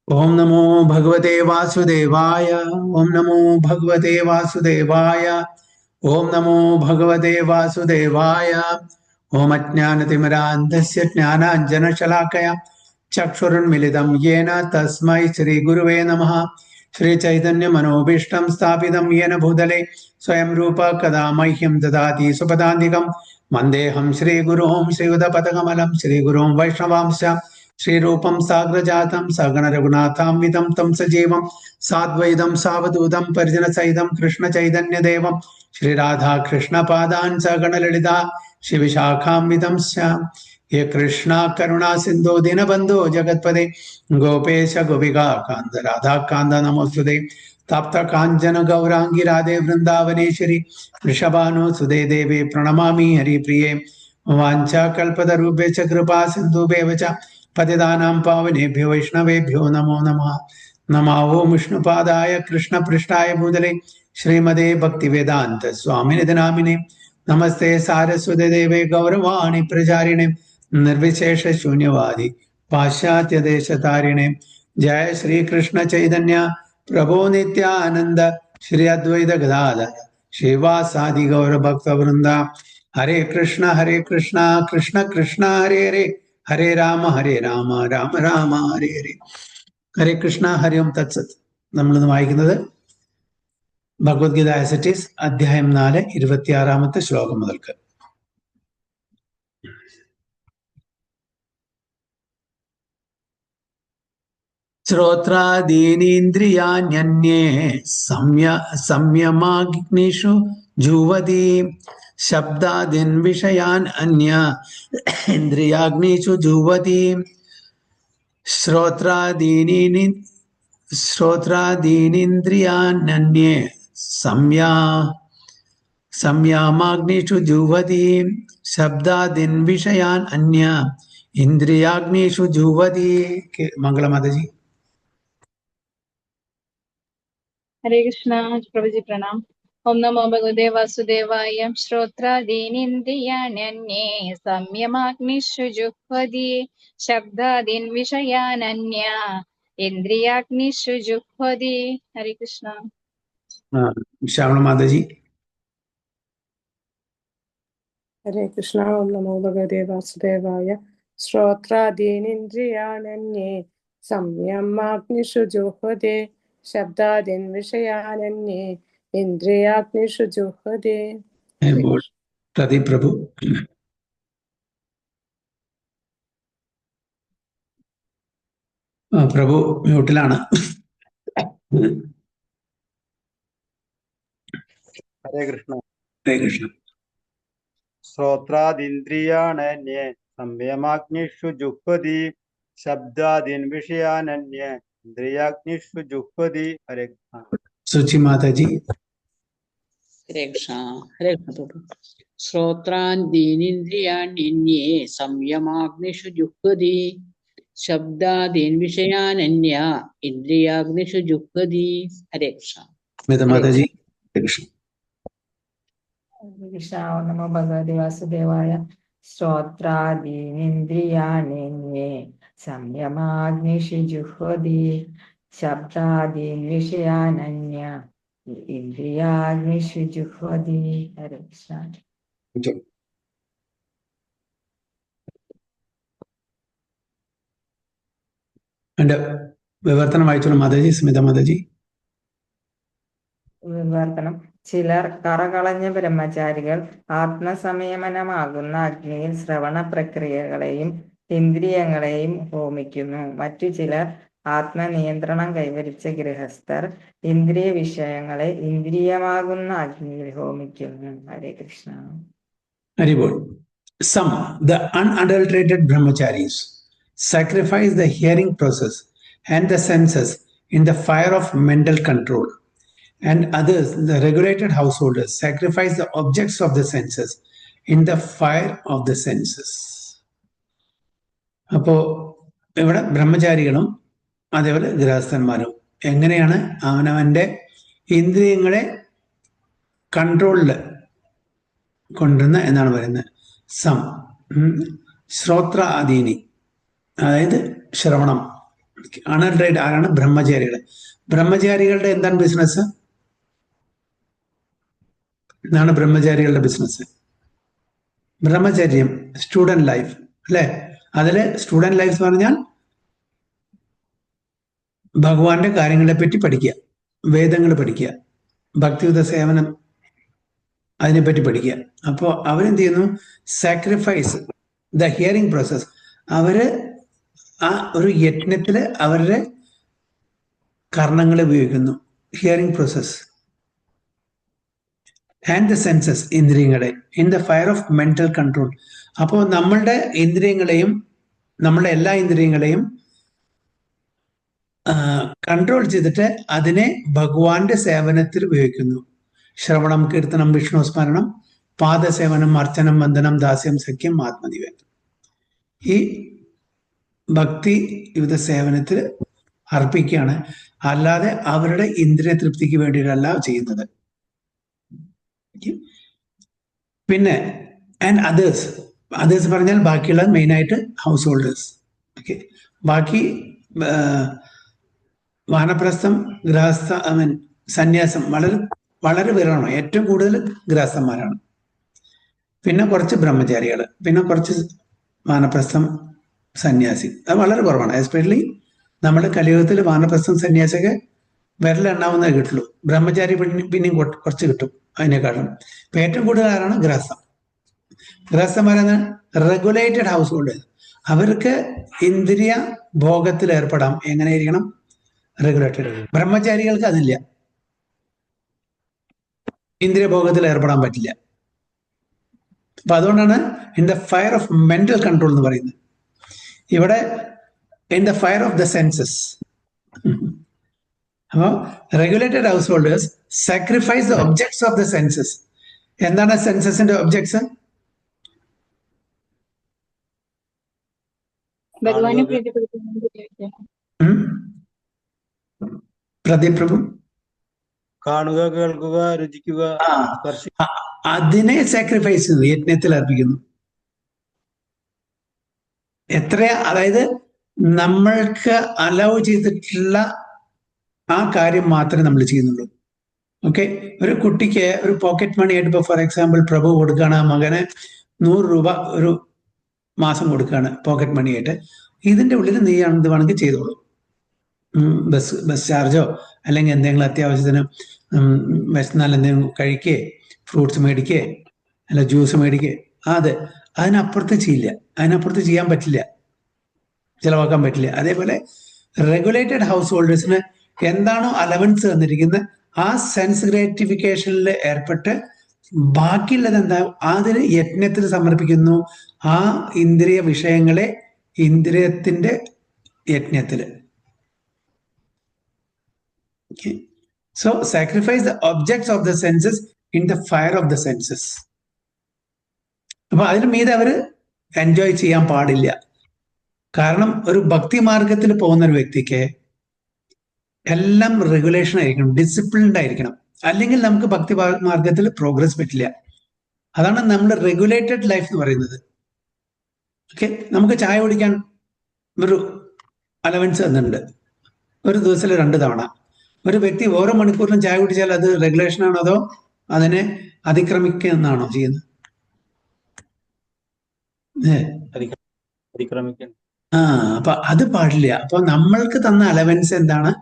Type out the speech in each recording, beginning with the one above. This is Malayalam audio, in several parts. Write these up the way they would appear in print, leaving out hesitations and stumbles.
ओम नमो भगवते वासुदेवाय। ओम नमो भगवते वासुदेवाय। ओम नमो भगवते वासुदेवाय। ओम अज्ञानतिमिरान्धस्य ज्ञानाञ्जनशलाकया चक्षुरुन्मिलितं येन तस्मै श्रीगुरुवे नमः। श्रीचैतन्यमनोभीष्टं स्थापितं येन भूतले स्वयं रूप कदा मह्यं ददाति सुपदान्तिकं वन्देऽहं श्रीगुरुं श्रीयुतपदकमलं श्रीगुरुं वैष्णवांश्च श्रीरूपं साग्रजातं सगण रघुनाथान्वितं तं सजीवं साद्वैतं सावधूतं परिजनसहितं कृष्णचैतन्यदेवं श्रीराधा कृष्णपादान् सगण ललिता शिविशाखान्वितं स्याम्। ये कृष्णा करुणा सिन्धो दीनबन्धो जगत्पदे गोपेश गोपिका कान्त राधा कान्त नमोस्तुते। तप्त काञ्चन गौरांगी राधे वृन्दावनेश्वरी वृषभानुसुते देवे प्रणमामि हरिप्रिये। वाञ्छाकल्पतरुभ्यश्च कृपा सिन्धुभ्येव च पतितानां पावनेभ्यो वैष्णवेभ्यो नमो नमः। नमो ओं विष्णुपादाय कृष्णपृष्ठाय भूतले श्रीमते भक्तिवेदान्त स्वामिनिधि नामिने नमस्ते सारस्वते देवे गौरवाणी प्रचारिणे निर्विशेष शून्यवादी पाश्चात्य देशतारिणे। जय श्री कृष्ण चैतन्य प्रभो नित्यानंद श्री अद्वैत गदाधर श्रीवासादि गौर भक्त वृंदा। हरे कृष्ण कृष्ण कृष्ण हरे हरे हरे राम राम राम हरे हरे। ഹരേ കൃഷ്ണ ഹരി ഓം തത്സത്. നമ്മളിന്ന് വായിക്കുന്നത് ഭഗവത്ഗീത ആസ് ഇറ്റ് ഈസ് അധ്യായം 4 26-ാമത്തെ ശ്ലോകം മുതൽക്ക്. ശ്രോത്രാദീനീന്ദ്രിയാണ്യന്യേ സംയമാഗ്നിഷു ജുവതി ശബ്ദാദീൻ വിഷയാൻ അന്യ ഇന്ദ്രിയാഗ്നിഷു ജുവതി. ശ്രോത്രാദീനീന്ദ്രിയാണ്യന്യേ സംയമാഗ്നിഷു ജുവതി ശബ്ദാദീൻ വിഷയാൻ അന്യ ഇന്ദ്രിയാഗ്നിഷു ജുവതി. मंगलमाता जी। हरे कृष्णा प्रभु जी प्रणाम। ओम नमो भगवते वासुदेवाय। श्रोत्रादीनिन्द्रियाण्यन्ये संयमाग्निषु जुह्वति शब्दादीन् विषयानन्या इन्द्रियाग्निषु जुह्वति। हरे कृष्णा। श्यामला माता जी। हरे कृष्णा। ओम नमो भगवते वासुदेवाय। श्रोत्रादीनिन्द्रियाण्यन्ये संयमाग्निषु जुह्वति शब्दादीन् विषयानन्ये इन्द्रियाग्निषु जुह्वति. प्रदीप प्रभु। പ്രഭു മ്യൂട്ടിലാണ്. ഹരേ കൃഷ്ണ. ഹരേ കൃഷ്ണ. ശ്രോത്രാദീന്ദ്രിയാണന്യേ സംയമാഗ്നിഷു ജുഹ്വതി ശബ്ദാദീൻ വിഷയാനന്യേ ഇന്ദ്രിയാഗ്നിഷു ജുഹ്വതി. ഹരേ കൃഷ്ണ. സുചി മാതാജി. ഹരേ കൃഷ്ണ. ഹരേ കൃഷ്ണ പ്രഭു. ശ്രോത്രാദീനിന്ദ്രിയാണ്യന്യേ സംയമാഗ്നിഷു ജുഹ്വതി ശബ്ദാദീൻ വിഷയാനന്യ ഇന്ദ്രിയാഗ്നിഷു ജുഹ്വതി. ഹരേ കൃഷ്ണ. മാതാജി. ഹരേ കൃഷ്ണ. കൃഷ്ണ. നമോ ഭഗവതി വാസുദേവായ. ശ്രോത്രാദീനിന്ദ്രിയാണ്യന്യേ സംയമാഗ്നിഷു ജുഹ്വതി ശബ്ദാദീൻ വിഷയാനന്യ ഇന്ദ്രിയാഗ്നിഷു ജുഹ്വതി. ഹരേ കൃഷ്ണ. എന്റെ വിവർത്തനം വായിച്ചോളൂ മാതാജി. സ്മിത മാതാജി. വിവർത്തനം. ചിലർ കറകളഞ്ഞ ബ്രഹ്മചാരികൾ ആത്മസംയമനമാകുന്ന അഗ്നിയിൽ ശ്രവണ പ്രക്രിയകളെയും ഇന്ദ്രിയങ്ങളെയും ഹോമിക്കുന്നു. മറ്റു ചിലർ ആത്മനിയന്ത്രണം കൈവരിച്ച ഗൃഹസ്ഥർ ഇന്ദ്രിയ വിഷയങ്ങളെ ഇന്ദ്രിയമാകുന്ന അഗ്നിയിൽ ഹോമിക്കുന്നു. ഹരേ Krishna. ഹരിബോൾ. Some, the unadulterated brahmacharis, sacrifice the hearing process and the senses in the fire of mental control, and others, the regulated householders, sacrifice the objects of the senses in the fire of the senses. അപ്പോൾ ഇവിടെ ബ്രഹ്മചാരികളും അതേപോലെ ഗൃഹസ്ഥന്മാരും എങ്ങനെയാണ് അവനവൻ്റെ ഇന്ദ്രിയങ്ങളെ കൺട്രോളിൽ കൊണ്ടുവരുന്ന എന്നാണ് പറയുന്നത്. ശ്രോത്ര ആദീനി, അതായത് ശ്രവണം, അണഡ്രൈഡ് ആരാണ്? ബ്രഹ്മചാരികൾ. ബ്രഹ്മചാരികളുടെ എന്താണ് ബിസിനസ്? എന്താണ് ബ്രഹ്മചാരികളുടെ ബിസിനസ്? ബ്രഹ്മചര്യം, സ്റ്റുഡന്റ് ലൈഫ് അല്ലെ? അതില് സ്റ്റുഡന്റ് ലൈഫ് എന്ന് പറഞ്ഞാൽ ഭഗവാന്റെ കാര്യങ്ങളെ പറ്റി പഠിക്കുക, വേദങ്ങൾ പഠിക്കുക, ഭക്തിയുത സേവനം അതിനെപ്പറ്റി പഠിക്കുക. അപ്പോൾ അവരെന്ത് ചെയ്യുന്നു? Sacrifice the hearing process. അവര് ആ ഒരു യജ്ഞത്തില് അവരുടെ കർണങ്ങൾ ഉപയോഗിക്കുന്നു. Hearing process and the senses, ഇന്ദ്രിയങ്ങളെ in the fire of mental control. അപ്പോൾ നമ്മളുടെ ഇന്ദ്രിയങ്ങളെയും നമ്മളുടെ എല്ലാ ഇന്ദ്രിയങ്ങളെയും കൺട്രോൾ ചെയ്തിട്ട് അതിനെ ഭഗവാന്റെ സേവനത്തിൽ ഉപയോഗിക്കുന്നു. ശ്രവണം, കീർത്തനം, വിഷ്ണു സ്മരണം, പാദസേവനം, അർച്ചനം, വന്ദനം, ദാസ്യം, സഖ്യം, ആത്മനിവേദനം. ഈ ഭക്തി യുദ്ധ സേവനത്തിൽ അർപ്പിക്കുകയാണ്. അല്ലാതെ അവരുടെ ഇന്ദ്രിയ തൃപ്തിക്ക് വേണ്ടിയിട്ടല്ല ചെയ്യുന്നത്. പിന്നെ ആൻഡ് അതേഴ്സ്, അതേഴ്സ് പറഞ്ഞാൽ ബാക്കിയുള്ള മെയിനായിട്ട് ഹൗസ് ഹോൾഡേഴ്സ്. ഓക്കെ, ബാക്കി വാനപ്രസ്ഥം, ഗൃഹസ്ഥ, സന്യാസം വളരെ വളരെ വിരളമാണ്. ഏറ്റവും കൂടുതൽ ഗൃഹസ്ഥന്മാരാണ്, പിന്നെ കുറച്ച് ബ്രഹ്മചാരികൾ, പിന്നെ കുറച്ച് വാനപ്രസ്ഥം, സന്യാസി. അത് വളരെ കുറവാണ്. എസ്പെഷ്യലി നമ്മുടെ കലിയുഗത്തിൽ വാനപ്രസ്ഥം, സന്യാസിയൊക്കെ വിരലെണ്ണാവുന്നതേ കിട്ടുള്ളൂ. ബ്രഹ്മചാരി പിന്നെയും കുറച്ച് കിട്ടും അതിനേക്കാളും. ഇപ്പൊ ഏറ്റവും കൂടുതൽ ആരാണ്? ഗൃഹസ്ഥം. ഗൃഹസ്ഥന്മാരെന്ന് റെഗുലേറ്റഡ് ഹൗസ് ഹോൾഡ്. അവർക്ക് ഇന്ദ്രിയ ഭോഗത്തിൽ ഏർപ്പെടാം. എങ്ങനെയിരിക്കണം? റെഗുലേറ്റഡ്. ബ്രഹ്മചാരികൾക്ക് അതില്ല, ഇന്ദ്രിയ ഭോഗത്തിൽ ഏർപ്പെടാൻ പറ്റില്ല. അപ്പൊ അതുകൊണ്ടാണ് in the fire of mental control എന്ന് പറയുന്നത്. ഇവിടെ in the fire of the senses. അപ്പോൾ regulated householders sacrifice the objects of the senses. എന്താണ് സെൻസസിന്റെ ഒബ്ജക്ട്സ്? ഭഗവാനെ പ്രീതിപ്പെടുത്താൻ വേണ്ടി ഉപയോഗിക്കണം. പ്രദീപ് പ്രഭു. കാണുക, കേൾക്കുക, രുചിക്കുക, അതിനെ സാക്രിഫൈസ് ചെയ്തു, യജ്ഞത്തിൽ അർപ്പിക്കുന്നു. എത്ര, അതായത് നമ്മൾക്ക് അലൗ ചെയ്തിട്ടുള്ള ആ കാര്യം മാത്രമേ നമ്മൾ ചെയ്യുന്നുള്ളൂ. ഓക്കെ, ഒരു കുട്ടിക്ക് ഒരു പോക്കറ്റ് മണി ആയിട്ട്, ഇപ്പോൾ ഫോർ എക്സാമ്പിൾ പ്രഭു കൊടുക്കുകയാണ് മകന് 100 രൂപ ഒരു മാസം കൊടുക്കുകയാണ് പോക്കറ്റ് മണി ആയിട്ട്. ഇതിന്റെ ഉള്ളിൽ നീ എന്ത് വേണമെങ്കിൽ ചെയ്തോളൂ. ബസ് ചാർജോ അല്ലെങ്കിൽ എന്തെങ്കിലും അത്യാവശ്യത്തിന് വിശന്നാൽ എന്തെങ്കിലും കഴിക്കേ, ഫ്രൂട്ട്സ് മേടിക്കേ, അല്ല ജ്യൂസ് മേടിക്കേ, അതിനപ്പുറത്ത് ചെയ്യില്ല. അതിനപ്പുറത്ത് ചെയ്യാൻ പറ്റില്ല, ചിലവാക്കാൻ പറ്റില്ല. അതേപോലെ റെഗുലേറ്റഡ് ഹൗസ് ഹോൾഡേഴ്സിന് എന്താണോ അലവൻസ് തന്നിരിക്കുന്നത് ആ സെൻസ് ഗ്രാറ്റിഫിക്കേഷനിൽ ഏർപ്പെട്ട് ബാക്കിയുള്ളത് എന്താ അതിന് യജ്ഞത്തിൽ സമർപ്പിക്കുന്നു. ആ ഇന്ദ്രിയ വിഷയങ്ങളെ ഇന്ദ്രിയത്തിന്റെ യജ്ഞത്തില്. So sacrifice the objects of the senses in the fire of the senses. അപ്പൊ അതിന് മീതെ അവര് എൻജോയ് ചെയ്യാൻ പാടില്ല. കാരണം ഒരു ഭക്തി മാർഗത്തിൽ പോകുന്ന ഒരു വ്യക്തിക്ക് എല്ലാം റെഗുലേഷൻ ആയിരിക്കണം, ഡിസിപ്ലിൻഡ് ആയിരിക്കണം. അല്ലെങ്കിൽ നമുക്ക് ഭക്തി മാർഗത്തിൽ പ്രോഗ്രസ് പറ്റില്ല. അതാണ് നമ്മൾ റെഗുലേറ്റഡ് ലൈഫ് എന്ന് പറയുന്നത്. ഓക്കെ, നമുക്ക് ചായ കുടിക്കാൻ ഒരു അലവൻസ് തന്നിട്ടുണ്ട്, ഒരു ദിവസത്തിൽ 2 തവണ. ഒരു വ്യക്തി ഓരോ മണിക്കൂറിലും ചായ കുടിച്ചാൽ അത് റെഗുലേഷൻ ആണോ അതോ അതിനെ അതിക്രമിക്കുന്നതാണോ ചെയ്യുന്നത്? അപ്പൊ അത് പാടില്ല. അപ്പൊ നമ്മൾക്ക് തന്ന അലവൻസ് എന്താണ്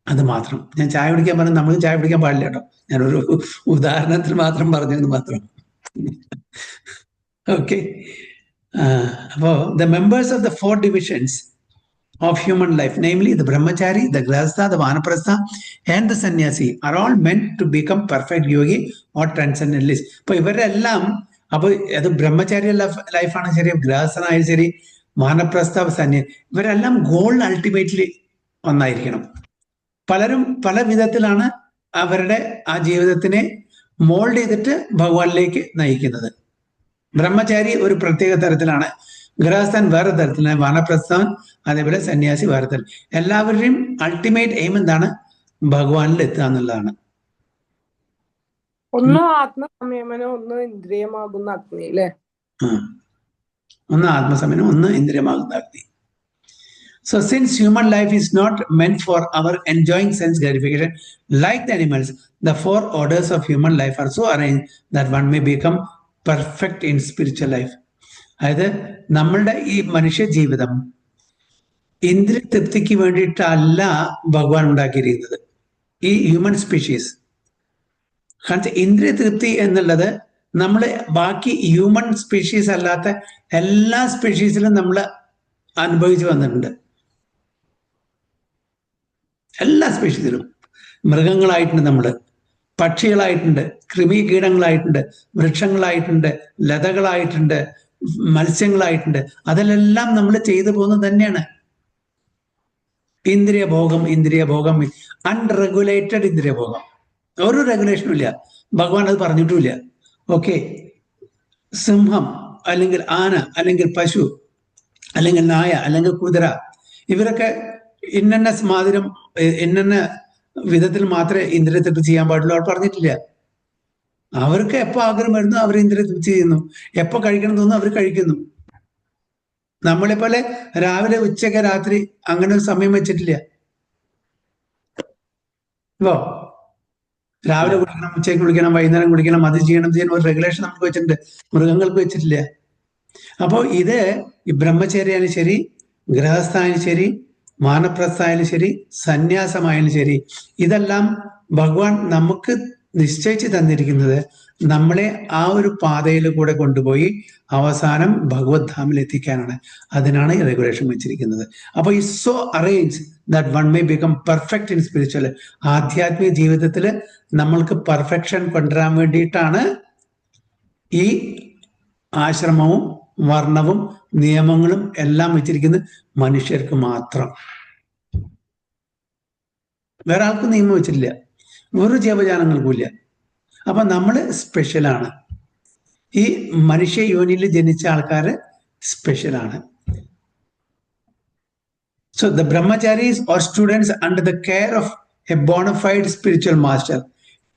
അത് മാത്രം. ഞാൻ ചായ കുടിക്കാൻ പറഞ്ഞു, നമ്മൾക്ക് ചായ കുടിക്കാൻ പാടില്ല കേട്ടോ. ഞാനൊരു ഉദാഹരണത്തിന് മാത്രം പറഞ്ഞത് മാത്രം. ഓക്കെ, അപ്പോ the members of the 4 divisions of human life, namely the brahmachari, the grahastha, the vanaprastha and the sannyasi are all meant to become perfect yogi or transcendentalist. അപ്പൊ ഇവരെല്ലാം, അപ്പൊ അത് ബ്രഹ്മചാരി ലൈഫാണ് ശരി, ഗൃഹസ്ഥനായാലും ശരി, വാനപ്രസ്ഥ, സന്യാസി, ഇവരെല്ലാം ഗോൾ അൾട്ടിമേറ്റ്ലി ഒന്നായിരിക്കണം. പലരും പല വിധത്തിലാണ് അവരുടെ ആ ജീവിതത്തിനെ മോൾഡ് ചെയ്തിട്ട് ഭഗവാനിലേക്ക് നയിക്കുന്നത്. ബ്രഹ്മചാരി ഒരു പ്രത്യേക തരത്തിലാണ്, ഗൃഹസ്ഥൻ വേറെ തരത്തിലാണ്, വാനപ്രസ്ഥൻ അതേപോലെ സന്യാസി വേറെ തരം. എല്ലാവരുടെയും അൾട്ടിമേറ്റ് എയിം എന്താണ്? ഭഗവാനിൽ എത്തുക എന്നുള്ളതാണ്. ഒന്ന് ആത്മസംയമനം, ഒന്ന് ഇന്ദ്രിയമാകുന്ന അഗ്നി അല്ലേ? ഒന്ന് ആത്മസംയമനം, ഒന്ന് ഇന്ദ്രിയമാകുന്ന അഗ്നി. So since human life is not meant for our enjoying sense gratification, like the animals, the 4 orders of human life are so arranged that one may become perfect in spiritual life. അതായത് നമ്മളുടെ ഈ മനുഷ്യ ജീവിതം ഇന്ദ്രിയ തൃപ്തിക്ക് വേണ്ടിയിട്ടല്ല ഭഗവാൻ ഉണ്ടാക്കിയിരിക്കുന്നത്. ഈ ഹ്യൂമൻ സ്പീഷീസ് കാരണം ഇന്ദ്രിയ തൃപ്തി എന്നുള്ളത് നമ്മൾ ബാക്കി ഹ്യൂമൻ സ്പീഷീസ് അല്ലാത്ത എല്ലാ സ്പീഷീസിലും നമ്മൾ അനുഭവിച്ചു വന്നിട്ടുണ്ട്. എല്ലാ സ്പീഷീസിലും മൃഗങ്ങളായിട്ടുണ്ട്, നമ്മൾ പക്ഷികളായിട്ടുണ്ട്, കൃമികീടങ്ങളായിട്ടുണ്ട്, വൃക്ഷങ്ങളായിട്ടുണ്ട്, ലതകളായിട്ടുണ്ട്, മത്സ്യങ്ങളായിട്ടുണ്ട്. അതിലെല്ലാം നമ്മൾ ചെയ്തു പോകുന്നത് തന്നെയാണ് ഇന്ദ്രിയഭോഗം, അൺറെഗുലേറ്റഡ് ഇന്ദ്രിയഭോഗം. ഒരു റെഗുലേഷനും ഇല്ല, ഭഗവാൻ അത് പറഞ്ഞിട്ടുമില്ല. ഓക്കെ, സിംഹം അല്ലെങ്കിൽ ആന അല്ലെങ്കിൽ പശു അല്ലെങ്കിൽ നായ അല്ലെങ്കിൽ കുതിര, ഇവരൊക്കെ ഇന്ന മാതിരം ഇന്ന വിധത്തിൽ മാത്രമേ ഇന്ദ്രിയ തൃപ്തി ചെയ്യാൻ പാടുള്ളൂ. അവർ പറഞ്ഞിട്ടില്ല. അവർക്ക് എപ്പോ ആഗ്രഹം വരുന്നു അവർ ഇന്ദ്രിയ തൃപ്തി ചെയ്യുന്നു, എപ്പോ കഴിക്കണം തോന്നുന്നു അവർ കഴിക്കുന്നു. നമ്മളെ പോലെ രാവിലെ ഉച്ചയ്ക്ക് രാത്രി അങ്ങനെ ഒരു സമയം വെച്ചിട്ടില്ല. ഇപ്പോ രാവിലെ കുടിക്കണം, ഉച്ചയ്ക്ക് കുടിക്കണം, വൈകുന്നേരം കുടിക്കണം, അത് ചെയ്യണം ഒരു റെഗുലേഷൻ നമുക്ക് വെച്ചിട്ടുണ്ട്, മൃഗങ്ങൾക്ക് വെച്ചിട്ടില്ല. അപ്പോൾ ഇത് ഈ ബ്രഹ്മചര്യായാലും ശരി, ഗൃഹസ്ഥായാലും ശരി, വാനപ്രസ്ഥായാലും ശരി, സന്യാസമായാലും ശരി, ഇതെല്ലാം ഭഗവാൻ നമുക്ക് നിശ്ചയിച്ച് തന്നിരിക്കുന്നത് നമ്മളെ ആ ഒരു പാതയിൽ കൂടെ കൊണ്ടുപോയി അവസാനം ഭഗവത് ധാമിൽ എത്തിക്കാനാണ്. അതിനാണ് ഈ റെഗുലേഷൻ വെച്ചിരിക്കുന്നത്. അപ്പോൾ ഈ so arrange that one may become perfect in spiritual. ആധ്യാത്മിക ജീവിതത്തിൽ നമ്മൾക്ക് പെർഫെക്ഷൻ കൊണ്ടുവരാൻ വേണ്ടിയിട്ടാണ് ഈ ആശ്രമവും വർണ്ണവും നിയമങ്ങളും എല്ലാം വെച്ചിരിക്കുന്നത്. മനുഷ്യർക്ക് മാത്രം, വേറെ ആൾക്കും നിയമം വെച്ചിട്ടില്ല, ഒരു ജീവജാലങ്ങൾക്കും ഇല്ല. അപ്പൊ നമ്മൾ സ്പെഷ്യലാണ്. ഈ മനുഷ്യ യോനിയിൽ ജനിച്ച ആൾക്കാര് സ്പെഷ്യലാണ്. So the brahmacharis or students under the care of a bona fide spiritual master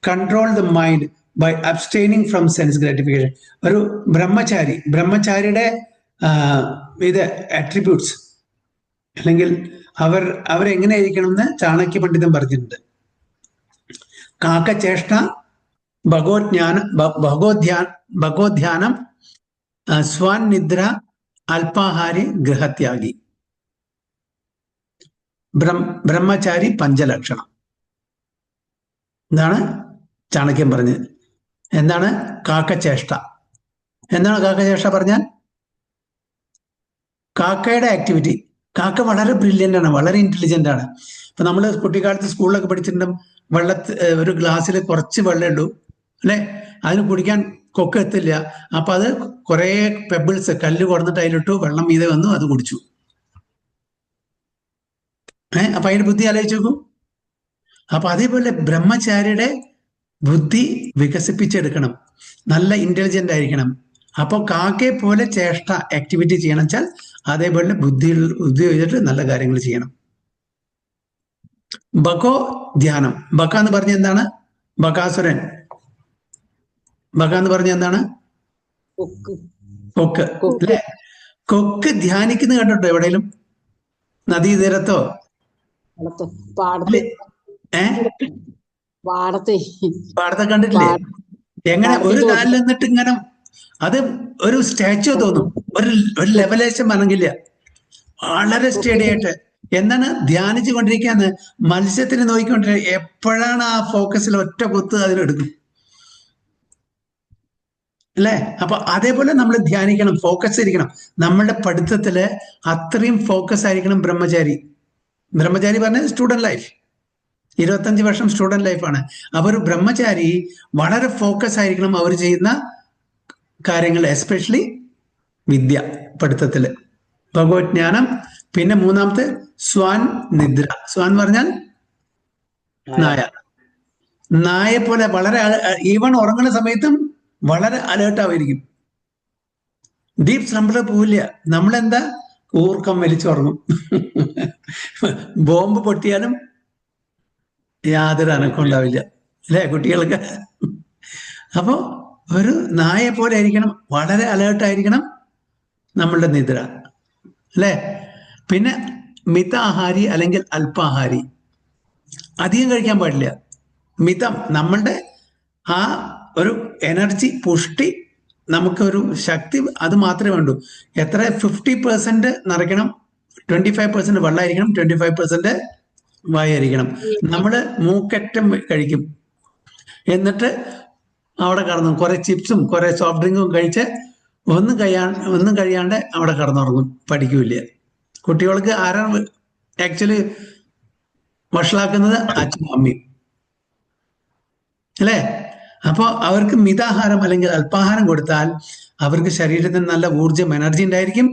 control the mind by abstaining from sense gratification. ഒരു ബ്രഹ്മചാരിയുടെ ഇത് അട്രിബ്യൂട്ട്സ് അല്ലെങ്കിൽ അവരെങ്ങനെ ഇരിക്കണം എന്ന് ചാണക്യ പണ്ഡിതൻ പറഞ്ഞിട്ടുണ്ട്. കാക്കചേഷ്ട, ഭഗവദ്ധ്യാനം, സ്വാൻ നിദ്ര, അല്പാഹാരി, ഗൃഹത്യാഗി. ബ്രഹ്മചാരി പഞ്ചലക്ഷണം. എന്താണ് ചാണക്യൻ പറഞ്ഞത്? എന്താണ് കാക്കചേഷ്ട? എന്താണ് കാക്കചേഷ്ട പറഞ്ഞാൽ? കാക്കയുടെ ആക്ടിവിറ്റി. കാക്ക വളരെ ബ്രില്യൻ്റ് ആണ്, വളരെ ഇന്റലിജന്റ് ആണ്. ഇപ്പൊ നമ്മൾ കുട്ടിക്കാലത്ത് സ്കൂളിലൊക്കെ പഠിച്ചിട്ടുണ്ടും ഒരു ഗ്ലാസ്സിൽ കുറച്ച് വെള്ളം ഇടൂ അല്ലെ, അതിന് കുടിക്കാൻ കൊക്ക് എത്തില്ല. അപ്പൊ അത് കുറെ പെബിൾസ്, കല്ല് കൊടുത്തിട്ട് അതിലിട്ടു, വെള്ളം മീതെ വന്നു, അത് കുടിച്ചു. അപ്പൊ അതിന്റെ ബുദ്ധി ആലോചിച്ച് നോക്കൂ. അപ്പൊ അതേപോലെ ബ്രഹ്മചാരിയുടെ ബുദ്ധി വികസിപ്പിച്ചെടുക്കണം, നല്ല ഇന്റലിജന്റ് ആയിരിക്കണം. അപ്പൊ കാക്കയെ പോലെ ചേഷ്ട ആക്ടിവിറ്റി ചെയ്യണം വെച്ചാൽ അതേപോലെ ബുദ്ധി വെച്ചിട്ട് നല്ല കാര്യങ്ങൾ ചെയ്യണം. ബകോ ധ്യാനം. ബക എന്ന് പറഞ്ഞ എന്താണ്? ബകാസുരൻ. ബക എന്ന് പറഞ്ഞ എന്താണ്? കൊക്ക് അല്ലെ? കൊക്ക് ധ്യാനിക്കുന്ന കണ്ടിട്ടോ എവിടെയും? നദീതീരത്തോ പാടത്തെ കണ്ടിട്ടില്ലേ? എങ്ങനെ ഒരു കാലിൽ നിന്നിട്ട് ഇങ്ങനെ അത് ഒരു സ്റ്റാച്ചു തോന്നും, ഒരു ലെവലേശം അനങ്ങില്ല, വളരെ സ്റ്റഡി ആയിട്ട് എന്താണ് ധ്യാനിച്ചു കൊണ്ടിരിക്കാന്ന്. മത്സ്യത്തിന് നോക്കിക്കൊണ്ടിരിക്കുക, എപ്പോഴാണ് ആ ഫോക്കസിൽ ഒറ്റ കുത്ത് അതിലെടുക്കും അല്ലെ? അപ്പൊ അതേപോലെ നമ്മൾ ധ്യാനിക്കണം, ഫോക്കസ് ഇരിക്കണം. നമ്മളുടെ പഠിത്തത്തില് അത്രയും ഫോക്കസ് ആയിരിക്കണം ബ്രഹ്മചാരി. ബ്രഹ്മചാരി പറഞ്ഞ സ്റ്റുഡന്റ് ലൈഫ്, 25 വർഷം സ്റ്റുഡന്റ് ലൈഫാണ്. അപ്പൊ ഒരു ബ്രഹ്മചാരി വളരെ ഫോക്കസ് ആയിരിക്കണം അവർ ചെയ്യുന്ന കാര്യങ്ങൾ, എസ്പെഷ്യലി വിദ്യ, പഠിത്തത്തില്, ഭഗവത്ജ്ഞാനം. പിന്നെ മൂന്നാമത്തെ സ്വാൻ നിദ്ര. സ്വാൻ പറഞ്ഞാൽ നായ. നായെ പോലെ വളരെ ഈവൺ ഉറങ്ങുന്ന സമയത്തും വളരെ അലേർട്ടായിരിക്കും. ഡീപ് സ്ലംബറിൽ പോവില്ല. നമ്മളെന്താ ഊർക്കം വലിച്ചുറങ്ങും. ബോംബ് പൊട്ടിയാലും യാതൊരു അനക്കം ഉണ്ടാവില്ല അല്ലെ കുട്ടികൾക്ക്? അപ്പോ ഒരു നായെ പോലെ ആയിരിക്കണം, വളരെ അലേർട്ടായിരിക്കണം നമ്മളുടെ നിദ്ര അല്ലെ? പിന്നെ മിതാഹാരി അല്ലെങ്കിൽ അല്പാഹാരി. അധികം കഴിക്കാൻ പാടില്ല. മിതം, നമ്മളുടെ ആ ഒരു എനർജി, പുഷ്ടി, നമുക്കൊരു ശക്തി, അത് മാത്രമേ വേണ്ടൂ. എത്ര 50% നിറയ്ക്കണം, 25% വെള്ളമായിരിക്കണം, 25% വായായിരിക്കണം. നമ്മൾ മൂക്കറ്റം കഴിക്കും, എന്നിട്ട് അവിടെ കടന്നു കുറെ ചിപ്സും കുറെ സോഫ്റ്റ് ഡ്രിങ്കും കഴിച്ച് ഒന്നും കഴിയാണ്ട് അവിടെ കടന്നുറങ്ങും, പഠിക്കൂല. കുട്ടികൾക്ക് ആരാണ് ആക്ച്വലി വഷളാക്കുന്നത്? അച്ഛനും അമ്മയും അല്ലേ? അപ്പോൾ അവർക്ക് മിതാഹാരം അല്ലെങ്കിൽ അല്പാഹാരം കൊടുത്താൽ അവർക്ക് ശരീരത്തിന് നല്ല ഊർജം, എനർജി ഉണ്ടായിരിക്കും.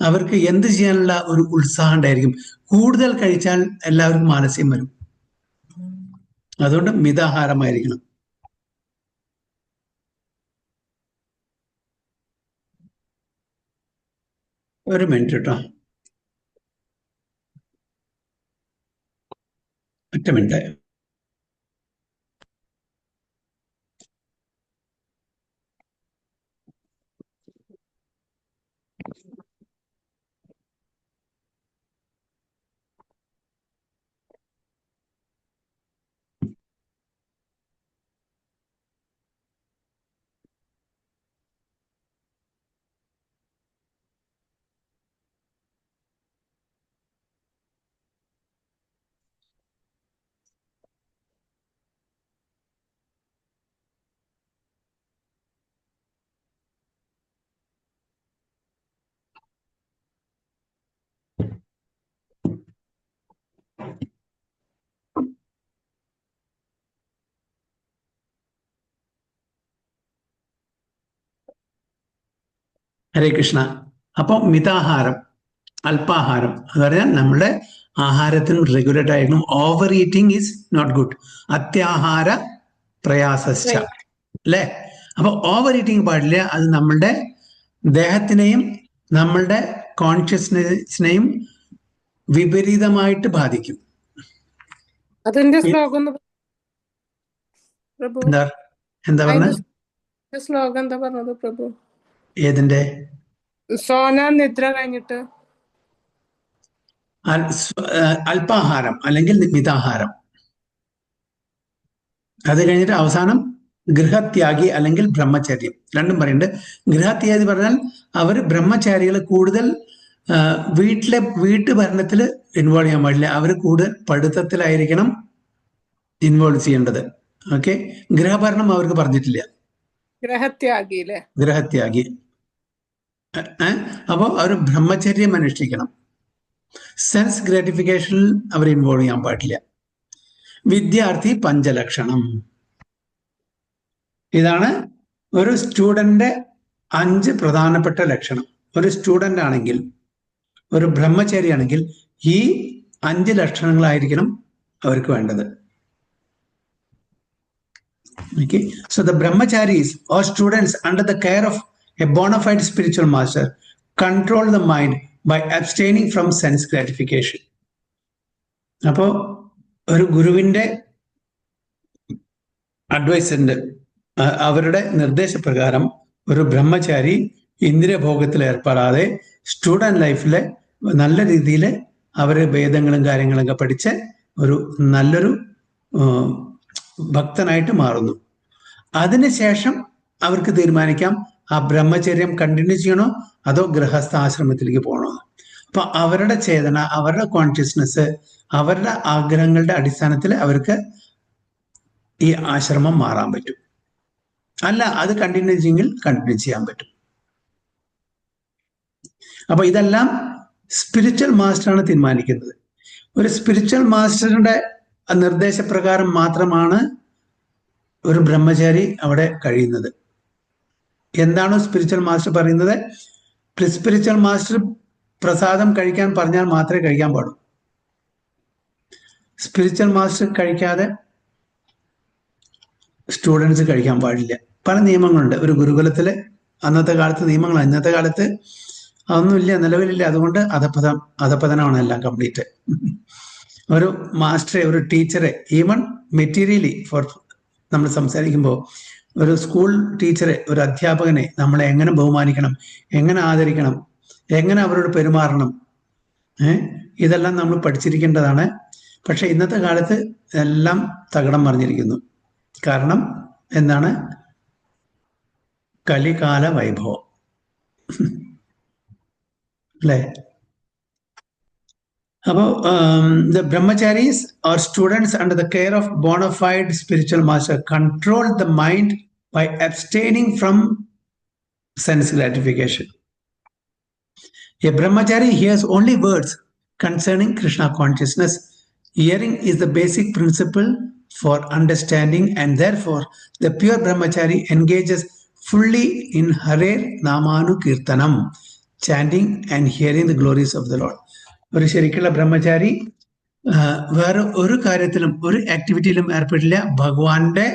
അവർക്ക് എന്ത് ചെയ്യാനുള്ള ഒരു ഉത്സാഹം ഉണ്ടായിരിക്കും. കൂടുതൽ കഴിച്ചാൽ എല്ലാവർക്കും ആലസ്യം വരും. അതുകൊണ്ട് മിതാഹാരമായിരിക്കണം. ഒരു മിനിറ്റ് കേട്ടോ, ഒറ്റ മിനിറ്റ്. ഹരേ കൃഷ്ണ. അപ്പൊ മിതാഹാരം, അല്പാഹാരം എന്ന് പറഞ്ഞാൽ നമ്മുടെ ആഹാരത്തിനും റെഗുലേറ്റ് ആയിരിക്കണം. Overeating is not good. അത്യാഹാര പ്രയാസശ്ച, അല്ലേ? അപ്പൊ ഓവർ ഈറ്റിംഗ് പാടില്ല. അത് നമ്മളുടെ ദേഹത്തിനെയും നമ്മളുടെ കോൺഷ്യസ്നെസ്സിനെയും വിപരീതമായിട്ട് ബാധിക്കും. അതിന്റെ ശ്ലോകം പ്രഭു, എന്താ പറഞ്ഞ ശ്ലോകം എന്താ പറഞ്ഞത് പ്രഭു? ഏതിന്റെ? സോന നിദ്ര കഴിഞ്ഞിട്ട് അല്പാഹാരം അല്ലെങ്കിൽ മിതാഹാരം, അത് കഴിഞ്ഞിട്ട് അവസാനം ഗൃഹത്യാഗി അല്ലെങ്കിൽ ബ്രഹ്മചര്യം, രണ്ടും പറയുന്നുണ്ട്. ഗൃഹത്യാഗി പറഞ്ഞാൽ അവർ ബ്രഹ്മചാരികൾ കൂടുതൽ വീട്ടുഭരണത്തിൽ ഇൻവോൾവ് ചെയ്യാൻ പാടില്ല. അവർ കൂടുതൽ പഠിത്തത്തിലായിരിക്കണം ഇൻവോൾവ് ചെയ്യേണ്ടത്. ഓക്കെ, ഗൃഹഭരണം അവർക്ക് പറഞ്ഞിട്ടില്ല. ഗൃഹത്യാഗി. അപ്പോൾ അവർ ബ്രഹ്മചര്യം അനുഷ്ഠിക്കണം. സെൻസ് ഗ്രാറ്റിഫിക്കേഷനിൽ അവർ ഇൻവോൾവ് ചെയ്യാൻ പാടില്ല. വിദ്യാർത്ഥി പഞ്ചലക്ഷണം. ഇതാണ് ഒരു സ്റ്റുഡന്റിന്റെ 5 പ്രധാനപ്പെട്ട ലക്ഷണം. ഒരു സ്റ്റുഡന്റ് ആണെങ്കിൽ, ഒരു ബ്രഹ്മചാരി ആണെങ്കിൽ ഈ 5 ലക്ഷണങ്ങളായിരിക്കണം അവർക്ക് വേണ്ടത്. Okay, so the brahmacharis or students under the care of a bona fide spiritual master control the mind by abstaining from sense gratification. അപ്പോ ഒരു ഗുരുവിന്റെ അഡ്വൈസറിന്റെ അവരുടെ നിർദ്ദേശപ്രകാരം ഒരു ബ്രഹ്മചാരി ഇന്ദ്രിയഭോഗത്തിൽ ഏർപ്പെടാതെ സ്റ്റുഡന്റ് ലൈഫിലെ നല്ല രീതിയിൽ അവരെ വേദങ്ങളും കാര്യങ്ങളൊക്കെ പഠിച്ച് ഒരു നല്ലൊരു ഭക്തനായിട്ട് മാറുന്നു. അതിനുശേഷം അവർക്ക് തീരുമാനിക്കാം ആ ബ്രഹ്മചര്യം കണ്ടിന്യൂ ചെയ്യണോ അതോ ഗൃഹസ്ഥാശ്രമത്തിലേക്ക് പോകണോ. അപ്പൊ അവരുടെ ചേതന, അവരുടെ കോൺഷ്യസ്നെസ്, അവരുടെ ആഗ്രഹങ്ങളുടെ അടിസ്ഥാനത്തിൽ അവർക്ക് ഈ ആശ്രമം മാറാൻ പറ്റും. അല്ല, അത് കണ്ടിന്യൂ ചെയ്യെങ്കിൽ കണ്ടിന്യൂ ചെയ്യാൻ പറ്റും. അപ്പൊ ഇതെല്ലാം സ്പിരിച്വൽ മാസ്റ്ററാണ് തീരുമാനിക്കുന്നത്. ഒരു സ്പിരിച്വൽ മാസ്റ്ററുടെ നിർദ്ദേശപ്രകാരം മാത്രമാണ് ഒരു ബ്രഹ്മചാരി അവിടെ കഴിയുന്നത്. എന്താണോ സ്പിരിച്വൽ മാസ്റ്റർ പറയുന്നത്, സ്പിരിച്വൽ മാസ്റ്റർ പ്രസാദം കഴിക്കാൻ പറഞ്ഞാൽ മാത്രമേ കഴിക്കാൻ പാടൂ. സ്പിരിച്വൽ മാസ്റ്റർ കഴിക്കാതെ സ്റ്റുഡൻസ് കഴിക്കാൻ പാടില്ല. പല നിയമങ്ങളുണ്ട് ഒരു ഗുരുകുലത്തില്. അന്നത്തെ കാലത്ത് നിയമങ്ങൾ, ഇന്നത്തെ കാലത്ത് അതൊന്നുമില്ല, നിലവിലില്ല. അതുകൊണ്ട് അധപതനമാണ് എല്ലാം കംപ്ലീറ്റ്. ഒരു മാസ്റ്ററെ, ഒരു ടീച്ചറെ, ഈവൻ മെറ്റീരിയലി ഫോർ നമ്മൾ സംസാരിക്കുമ്പോൾ ഒരു സ്കൂൾ ടീച്ചറെ, ഒരു അധ്യാപകനെ നമ്മളെ എങ്ങനെ ബഹുമാനിക്കണം, എങ്ങനെ ആദരിക്കണം, എങ്ങനെ അവരോട് പെരുമാറണം, ഇതെല്ലാം നമ്മൾ പഠിച്ചിരിക്കേണ്ടതാണ്. പക്ഷെ ഇന്നത്തെ കാലത്ത് എല്ലാം തകിടം മറിഞ്ഞിരിക്കുന്നു. കാരണം എന്താണ്? കലികാല വൈഭവം അല്ലേ? അപ്പോൾ the brahmacharis or students under the care of bona fide spiritual master control the mind by abstaining from sense gratification. A brahmachari hears only words concerning Krishna consciousness. Hearing is the basic principle for understanding, and therefore the pure brahmachari engages fully in Hare Namanu Kirtanam, chanting and hearing the glories of the Lord. ഒരു ശരിക്കുള്ള ബ്രഹ്മചാരി വേറെ ഒരു കാര്യത്തിലും ഒരു ആക്ടിവിറ്റിയിലും ഏർപ്പെട്ടില്ല. ഭഗവാന്റെ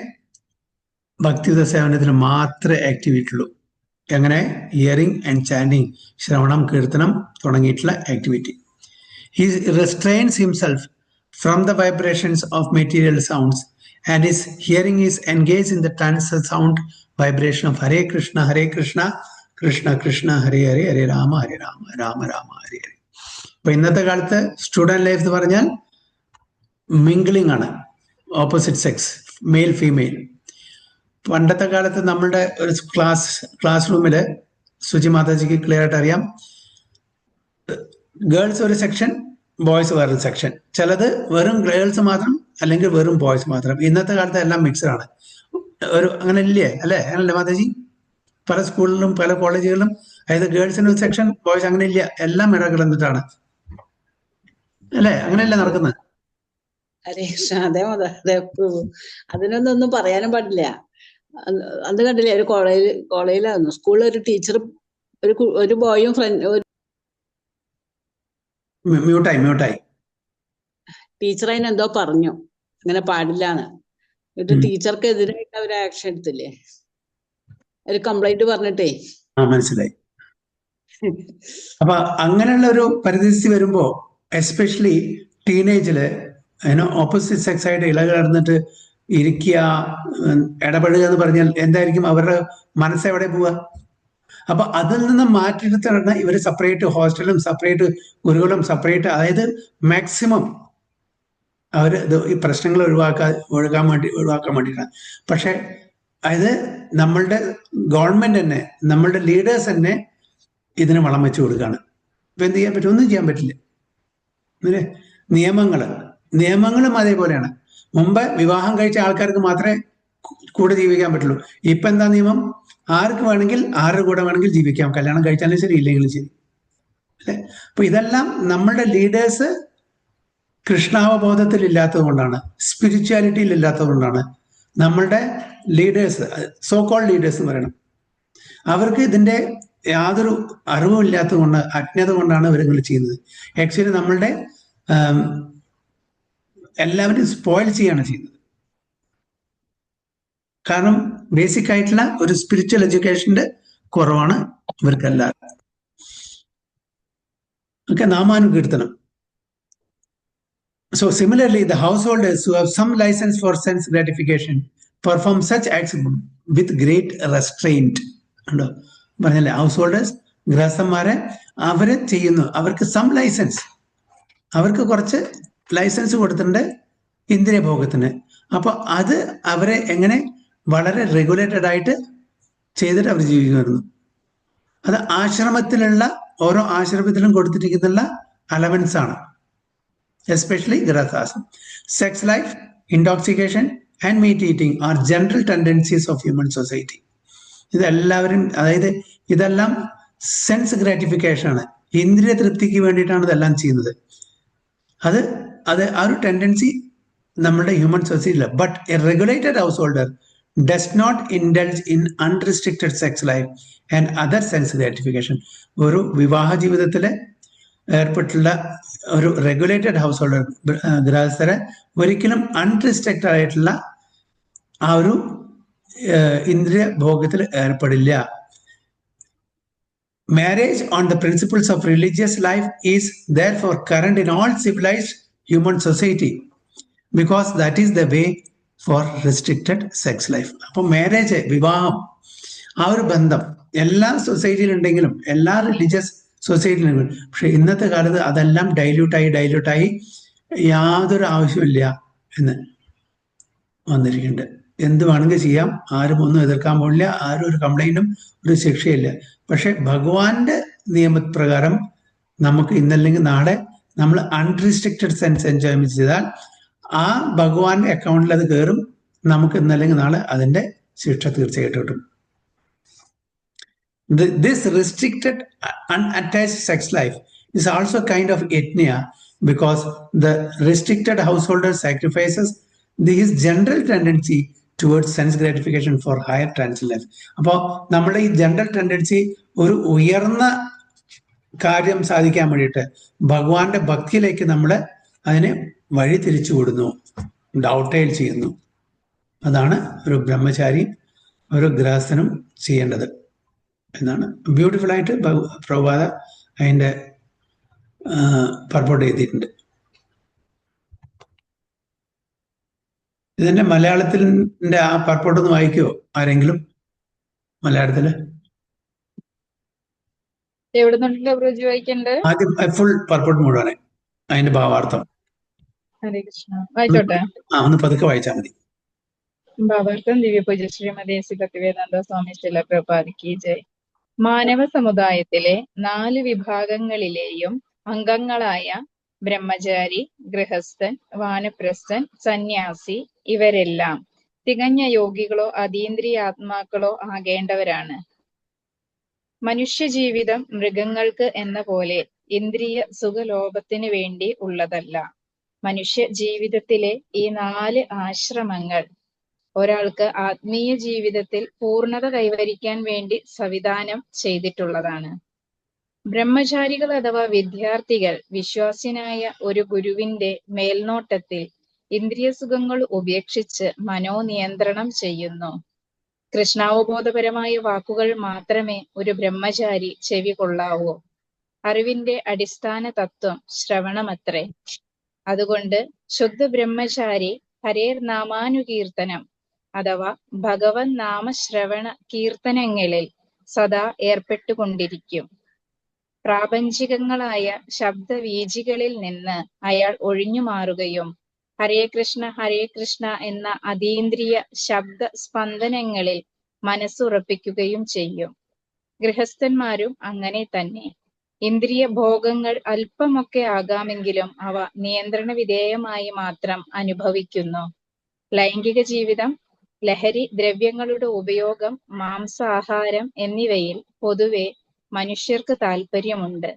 ഭക്തിയുത സേവനത്തിൽ മാത്രമേ ആക്ടിവിറ്റി ഉള്ളൂ. എങ്ങനെ? ഹിയറിംഗ് ആൻഡ് ചാൻഡിങ്, ശ്രവണം, കീർത്തനം തുടങ്ങിയിട്ടുള്ള activity. He restrains himself from the vibrations of material sounds, and his hearing is engaged in the trance sound vibration of Hare Krishna, Krishna Krishna, Hare Hare, Hare Rama, Rama Rama, Hare Hare. അപ്പൊ ഇന്നത്തെ കാലത്ത് സ്റ്റുഡന്റ് ലൈഫ് എന്ന് പറഞ്ഞാൽ മിംഗ്ലിംഗ് ആണ്, ഓപ്പോസിറ്റ് സെക്സ്, മെയിൽ ഫീമെയിൽ. പണ്ടത്തെ കാലത്ത് നമ്മളുടെ ഒരു ക്ലാസ് റൂമില് സുജി മാതാജിക്ക് ക്ലിയർ ആയിട്ട് അറിയാം, ഗേൾസ് ഒരു സെക്ഷൻ, ബോയ്സ് വേറൊരു സെക്ഷൻ. ചിലത് വെറും ഗേൾസ് മാത്രം അല്ലെങ്കിൽ വെറും ബോയ്സ് മാത്രം. ഇന്നത്തെ കാലത്ത് എല്ലാം മിക്സഡ് ആണ്. ഒരു അങ്ങനെ ഇല്ലേ അല്ലേ? അങ്ങനല്ലേ മാതാജി? പല സ്കൂളിലും പല കോളേജുകളിലും അതായത് ഗേൾസിന് ഒരു സെക്ഷൻ, ബോയ്സ് അങ്ങനെ ഇല്ല, എല്ലാം ഇടകിടന്നിട്ടാണ് അല്ലേ? അങ്ങനെയല്ലേ നടക്കുന്നത്? ഹരേ കൃഷ്ണ. അതെ പ്രഭു. അതിനൊന്നും പറയാനും പാടില്ല. അന്ന് കണ്ടില്ലേ, ഒരു കോളേജിലായിരുന്നു, സ്കൂളിൽ ഒരു ടീച്ചർ ഒരു ബോയും മ്യൂട്ടായി ടീച്ചർ അതിനെന്തോ പറഞ്ഞു, അങ്ങനെ പാടില്ലാന്ന്. എന്നിട്ട് ടീച്ചർക്ക് എതിരായിട്ട് അവർ ആക്ഷൻ എടുത്തില്ലേ, ഒരു കംപ്ലൈന്റ് പറഞ്ഞിട്ടേ. മനസ്സിലായി. അപ്പൊ അങ്ങനെയുള്ള ഒരു പരിസ്ഥിതി വരുമ്പോ എസ്പെഷ്യലി ടീനേജില് ഓപ്പോസിറ്റ് സെക്സ് ആയിട്ട് ഇളകടന്നിട്ട് ഇരിക്കുക, ഇടപെടുക എന്ന് പറഞ്ഞാൽ എന്തായിരിക്കും അവരുടെ മനസ്സെവിടെ പോവുക? അപ്പൊ അതിൽ നിന്ന് മാറ്റിയെടുത്താണ് ഇവർ സെപ്പറേറ്റ് ഹോസ്റ്റലും സെപ്പറേറ്റ് ഗുരുകുലം സെപ്പറേറ്റ്, അതായത് മാക്സിമം അവര് ഈ പ്രശ്നങ്ങൾ ഒഴിവാക്കാൻ വേണ്ടിയിട്ടാണ്. പക്ഷെ അതായത് നമ്മളുടെ ഗവൺമെന്റ് തന്നെ, നമ്മളുടെ ലീഡേഴ്സ് തന്നെ ഇതിന് വളം വെച്ചു കൊടുക്കുകയാണ്. ഇപ്പൊ എന്ത് ചെയ്യാൻ പറ്റും? ഒന്നും ചെയ്യാൻ പറ്റില്ല. നിയമങ്ങളും അതേപോലെയാണ്. മുമ്പ് വിവാഹം കഴിച്ച ആൾക്കാർക്ക് മാത്രമേ കൂടെ ജീവിക്കാൻ പറ്റുള്ളൂ. ഇപ്പൊ എന്താ നിയമം? ആർക്ക് വേണമെങ്കിൽ ആരുടെ കൂടെ വേണമെങ്കിൽ ജീവിക്കാം, കല്യാണം കഴിച്ചാലും ശരി ഇല്ലെങ്കിലും ശരി അല്ലെ? അപ്പൊ ഇതെല്ലാം നമ്മളുടെ ലീഡേഴ്സ് കൃഷ്ണാവബോധത്തിൽ ഇല്ലാത്തത് കൊണ്ടാണ്, സ്പിരിച്വാലിറ്റിയിൽ ഇല്ലാത്തത് കൊണ്ടാണ്. നമ്മളുടെ ലീഡേഴ്സ്, സോ കോൾഡ് ലീഡേഴ്സ് എന്ന് പറയണം, അവർക്ക് ഇതിന്റെ യാതൊരു അറിവും ഇല്ലാത്തത് കൊണ്ട്, അജ്ഞത കൊണ്ടാണ് ഇവരിങ്ങനെ ചെയ്യുന്നത്. ആക്ച്വലി നമ്മളുടെ എല്ലാവരും സ്പോയിൽ ചെയ്യാണ് ചെയ്യുന്നത്. കാരണം ബേസിക് ആയിട്ടുള്ള ഒരു സ്പിരിച്വൽ എഡ്യൂക്കേഷന്റെ കുറവാണ് ഇവർക്കെല്ലാവരും. ഒക്കെ നാമാനുകീർത്തനം. So similarly, the householders who have some license for sense gratification perform such acts with great restraint. പറഞ്ഞല്ലേ, ഹൗസ് ഹോൾഡേഴ്സ്, ഗൃഹസ്ഥന്മാരെ അവര് ചെയ്യുന്നു, അവർക്ക് സം ലൈസൻസ്, അവർക്ക് കുറച്ച് ലൈസൻസ് കൊടുത്തിട്ടുണ്ട് ഇന്ദ്രിയഭോഗത്തിന്. അപ്പൊ അത് അവരെ എങ്ങനെ വളരെ റെഗുലേറ്റഡ് ആയിട്ട് ചെയ്തിട്ട് അവർ ജീവിക്കുന്നു. അത് ആശ്രമത്തിലുള്ള ഓരോ ആശ്രമത്തിലും കൊടുത്തിരിക്കുന്ന അലവൻസ് ആണ്. Especially grahasthas. Sex life, intoxication and meat eating are general tendencies of human society. ഇതെല്ലാവരും, അതായത് ഇതെല്ലാം സെൻസ് ഗ്രാറ്റിഫിക്കേഷൻ ആണ്, ഇന്ദ്രിയ തൃപ്തിക്ക് വേണ്ടിയിട്ടാണ് ഇതെല്ലാം ചെയ്യുന്നത്. അത് ആ ഒരു ടെൻഡൻസി നമ്മുടെ ഹ്യൂമൻ സൊസൈറ്റിയില്ല. But a regulated householder does not indulge in unrestricted sex life and other sense gratification. ഒരു വിവാഹ ജീവിതത്തിലെ ഏർപ്പെട്ടുള്ള ഒരു റെഗുലേറ്റഡ് ഹൗസ് ഹോൾഡർ, ഗൃഹസ്ഥരെ ഒരിക്കലും അൺറിസ്ട്രിക്റ്റഡ് ആയിട്ടുള്ള ആ ഒരു ഇന്ദ്രിയ ഭോഗത്തിൽ ഏർപ്പെടില്ല. Marriage on the principles of religious life is therefore current in all civilized human society because that is the way for restricted sex life. അപ്പൊ മാരേജ്, വിവാഹം, ആ ഒരു ബന്ധം എല്ലാ സൊസൈറ്റിയിൽ ഉണ്ടെങ്കിലും, എല്ലാ റിലീജിയസ് സൊസൈറ്റിയിൽ. പക്ഷെ ഇന്നത്തെ കാലത്ത് അതെല്ലാം ഡൈല്യൂട്ടായി യാതൊരു ആവശ്യമില്ല എന്ന് വന്നിരിക്കുന്നുണ്ട്. എന്ത് വേണമെങ്കിൽ ചെയ്യാം, ആരും ഒന്നും എതിർക്കാൻ പോകില്ല, ആരും ഒരു കംപ്ലൈന്റും ഒരു ശിക്ഷയില്ല. പക്ഷെ ഭഗവാന്റെ നിയമപ്രകാരം നമുക്ക് ഇന്നല്ലെങ്കിൽ നാളെ നമ്മൾ അൺറിസ്ട്രിക്റ്റഡ് സെൻസ് എൻജോയ്മെന്റ് ചെയ്താൽ ആ ഭഗവാന്റെ അക്കൗണ്ടിൽ അത് കയറും. നമുക്ക് ഇന്നല്ലെങ്കിൽ നാളെ അതിന്റെ ശിക്ഷ തീർച്ചയായിട്ടും കിട്ടും. This restricted unattached sex life is also a kind of etnia, because the restricted householder sacrifices his general tendency towards sense gratification for higher transit life. അപ്പോൾ നമ്മുടെ ഈ ജനറൽ ടെൻഡൻസി ഒരു ഉയർന്ന കാര്യം സാധിക്കാൻ വേണ്ടിയിട്ട് ഭഗവാന്റെ ഭക്തിയിലേക്ക് നമ്മൾ അതിനെ വഴി തിരിച്ചു വിടുന്നു, ഡൗട്ടൈൽ ചെയ്യുന്നു. അതാണ് ഒരു ബ്രഹ്മചാരി ഒരു ഗൃഹസ്ഥനും ചെയ്യേണ്ടത് എന്നാണ് ബ്യൂട്ടിഫുൾ ആയിട്ട് പ്രഭുപാദ അതിന്റെ പർപ്പോട്ട് ചെയ്തിട്ടുണ്ട്. ഇതിന്റെ മലയാളത്തിന്റെ ആ പർപ്പോട്ട് ഒന്ന് വായിക്കുമോ ആരെങ്കിലും? മലയാളത്തില് എവിടെ നിന്നിട്ട് പ്രഭുജി വായിക്കണ്ടേ? ആദ്യം ഫുൾ പർപ്പോട്ട് മുഴുവനെ അതിന്റെ ഭാവാർത്ഥം. ഹരേ കൃഷ്ണ. വായിച്ചോട്ടെ? ഒന്ന് പതുക്കെ വായിച്ചാൽ മതി. ഭാവാർത്ഥം ദിവ്യപൂജ്യ ശ്രീമതി ശ്രീ ഭക്തിവേദാന്ത സ്വാമി ശ്രീല പ്രഭുപാദ് കി ജയ്. മാനവ സമുദായത്തിലെ 4 വിഭാഗങ്ങളിലെയും അംഗങ്ങളായ ബ്രഹ്മചാരി, ഗൃഹസ്ഥൻ, വാനപ്രസ്ഥൻ, സന്യാസി ഇവരെല്ലാം തികഞ്ഞ യോഗികളോ അതീന്ദ്രിയാത്മാക്കളോ ആകേണ്ടവരാണ്. മനുഷ്യജീവിതം മൃഗങ്ങൾക്ക് എന്ന പോലെ ഇന്ദ്രിയ സുഖലോഭത്തിന് വേണ്ടി ഉള്ളതല്ല. മനുഷ്യ ജീവിതത്തിലെ ഈ 4 ആശ്രമങ്ങൾ ഒരാൾക്ക് ആത്മീയ ജീവിതത്തിൽ പൂർണ്ണത കൈവരിക്കാൻ വേണ്ടി സംവിധാനം ചെയ്തിട്ടുള്ളതാണ്. ബ്രഹ്മചാരികൾ അഥവാ വിദ്യാർത്ഥികൾ വിശ്വാസ്യനായ ഒരു ഗുരുവിന്റെ മേൽനോട്ടത്തിൽ ഇന്ദ്രിയസുഖങ്ങൾ ഉപേക്ഷിച്ച് മനോനിയന്ത്രണം ചെയ്യുന്നു. കൃഷ്ണാവബോധപരമായ വാക്കുകൾ മാത്രമേ ഒരു ബ്രഹ്മചാരി ചെവി കൊള്ളാവൂ. അറിവിന്റെ അടിസ്ഥാന തത്വം ശ്രവണമത്രേ. അതുകൊണ്ട് ശുദ്ധ ബ്രഹ്മചാരി ഹരേർ നാമാനുകീർത്തനം അഥവാ ഭഗവൻ നാമശ്രവണ കീർത്തനങ്ങളിൽ സദാ ഏർപ്പെട്ടുകൊണ്ടിരിക്കും. പ്രാപഞ്ചികങ്ങളായ ശബ്ദവീചികളിൽ നിന്ന് അയാൾ ഒഴിഞ്ഞു മാറുകയും ഹരേ കൃഷ്ണ എന്ന അതീന്ദ്രിയ ശബ്ദ സ്പന്ദനങ്ങളിൽ മനസ്സുറപ്പിക്കുകയും ചെയ്യും. ഗൃഹസ്ഥന്മാരും അങ്ങനെ തന്നെ. ഇന്ദ്രിയ ഭോഗങ്ങൾ അല്പമൊക്കെ ആകാമെങ്കിലും അവ നിയന്ത്രണ വിധേയമായി മാത്രം അനുഭവിക്കുന്നു. ലൈംഗിക ജീവിതം, ലഹരി ദ്രവ്യങ്ങളുടെ ഉപയോഗം, മാംസാഹാരം എന്നിവയിൽ പൊതുവെ മനുഷ്യർക്ക് താല്പര്യമുണ്ട്.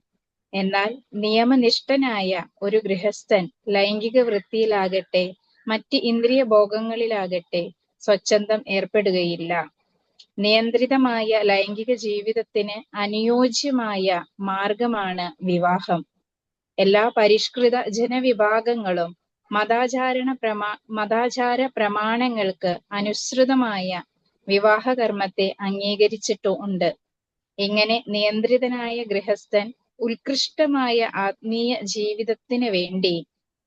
എന്നാൽ നിയമനിഷ്ഠനായ ഒരു ഗൃഹസ്ഥൻ ലൈംഗിക വൃത്തിയിലാകട്ടെ മറ്റ് ഇന്ദ്രിയ ഭോഗങ്ങളിലാകട്ടെ സ്വച്ഛന്തം ഏർപ്പെടുകയില്ല. നിയന്ത്രിതമായ ലൈംഗിക ജീവിതത്തിന് അനുയോജ്യമായ മാർഗമാണ് വിവാഹം. എല്ലാ പരിഷ്കൃത ജനവിഭാഗങ്ങളും മതാചാര പ്രമാണങ്ങൾക്ക് അനുസൃതമായ വിവാഹകർമ്മത്തെ അംഗീകരിച്ചിട്ടുണ്ട്. ഇങ്ങനെ നിയന്ത്രിതനായ ഗൃഹസ്ഥൻ ഉത്കൃഷ്ടമായ ആത്മീയ ജീവിതത്തിന് വേണ്ടി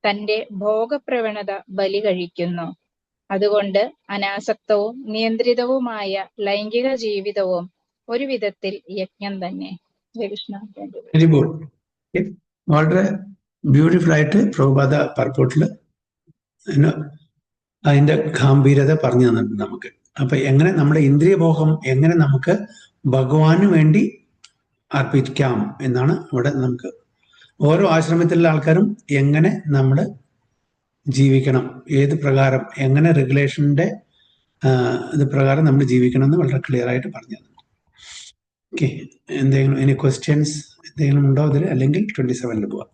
തന്റെ ഭോഗപ്രവണത ബലി കഴിക്കുന്നു. അതുകൊണ്ട് അനാസക്തവും നിയന്ത്രിതവുമായ ലൈംഗിക ജീവിതവും ഒരു വിധത്തിൽ യജ്ഞം തന്നെ. വളരെ ബ്യൂട്ടിഫുൾ ആയിട്ട് പ്രഭുപാദ പർപ്പോട്ടില് അതിന്റെ ഗാംഭീര്യത പറഞ്ഞു തന്നിട്ടുണ്ട് നമുക്ക്. അപ്പൊ എങ്ങനെ നമ്മുടെ ഇന്ദ്രിയഭോഗം എങ്ങനെ നമുക്ക് ഭഗവാന് വേണ്ടി അർപ്പിക്കാം എന്നാണ് ഇവിടെ നമുക്ക് ഓരോ ആശ്രമത്തിലുള്ള ആൾക്കാരും എങ്ങനെ നമ്മൾ ജീവിക്കണം, ഏത് പ്രകാരം, എങ്ങനെ റെഗുലേഷന്റെ ഇത് പ്രകാരം നമ്മൾ ജീവിക്കണം എന്ന് വളരെ ക്ലിയർ ആയിട്ട് പറഞ്ഞു തന്നു. ഓക്കെ, എന്തെങ്കിലും ഇനി ക്വസ്റ്റ്യൻസ് എന്തെങ്കിലും ഉണ്ടോ അതിൽ? അല്ലെങ്കിൽ 27 പോവാം.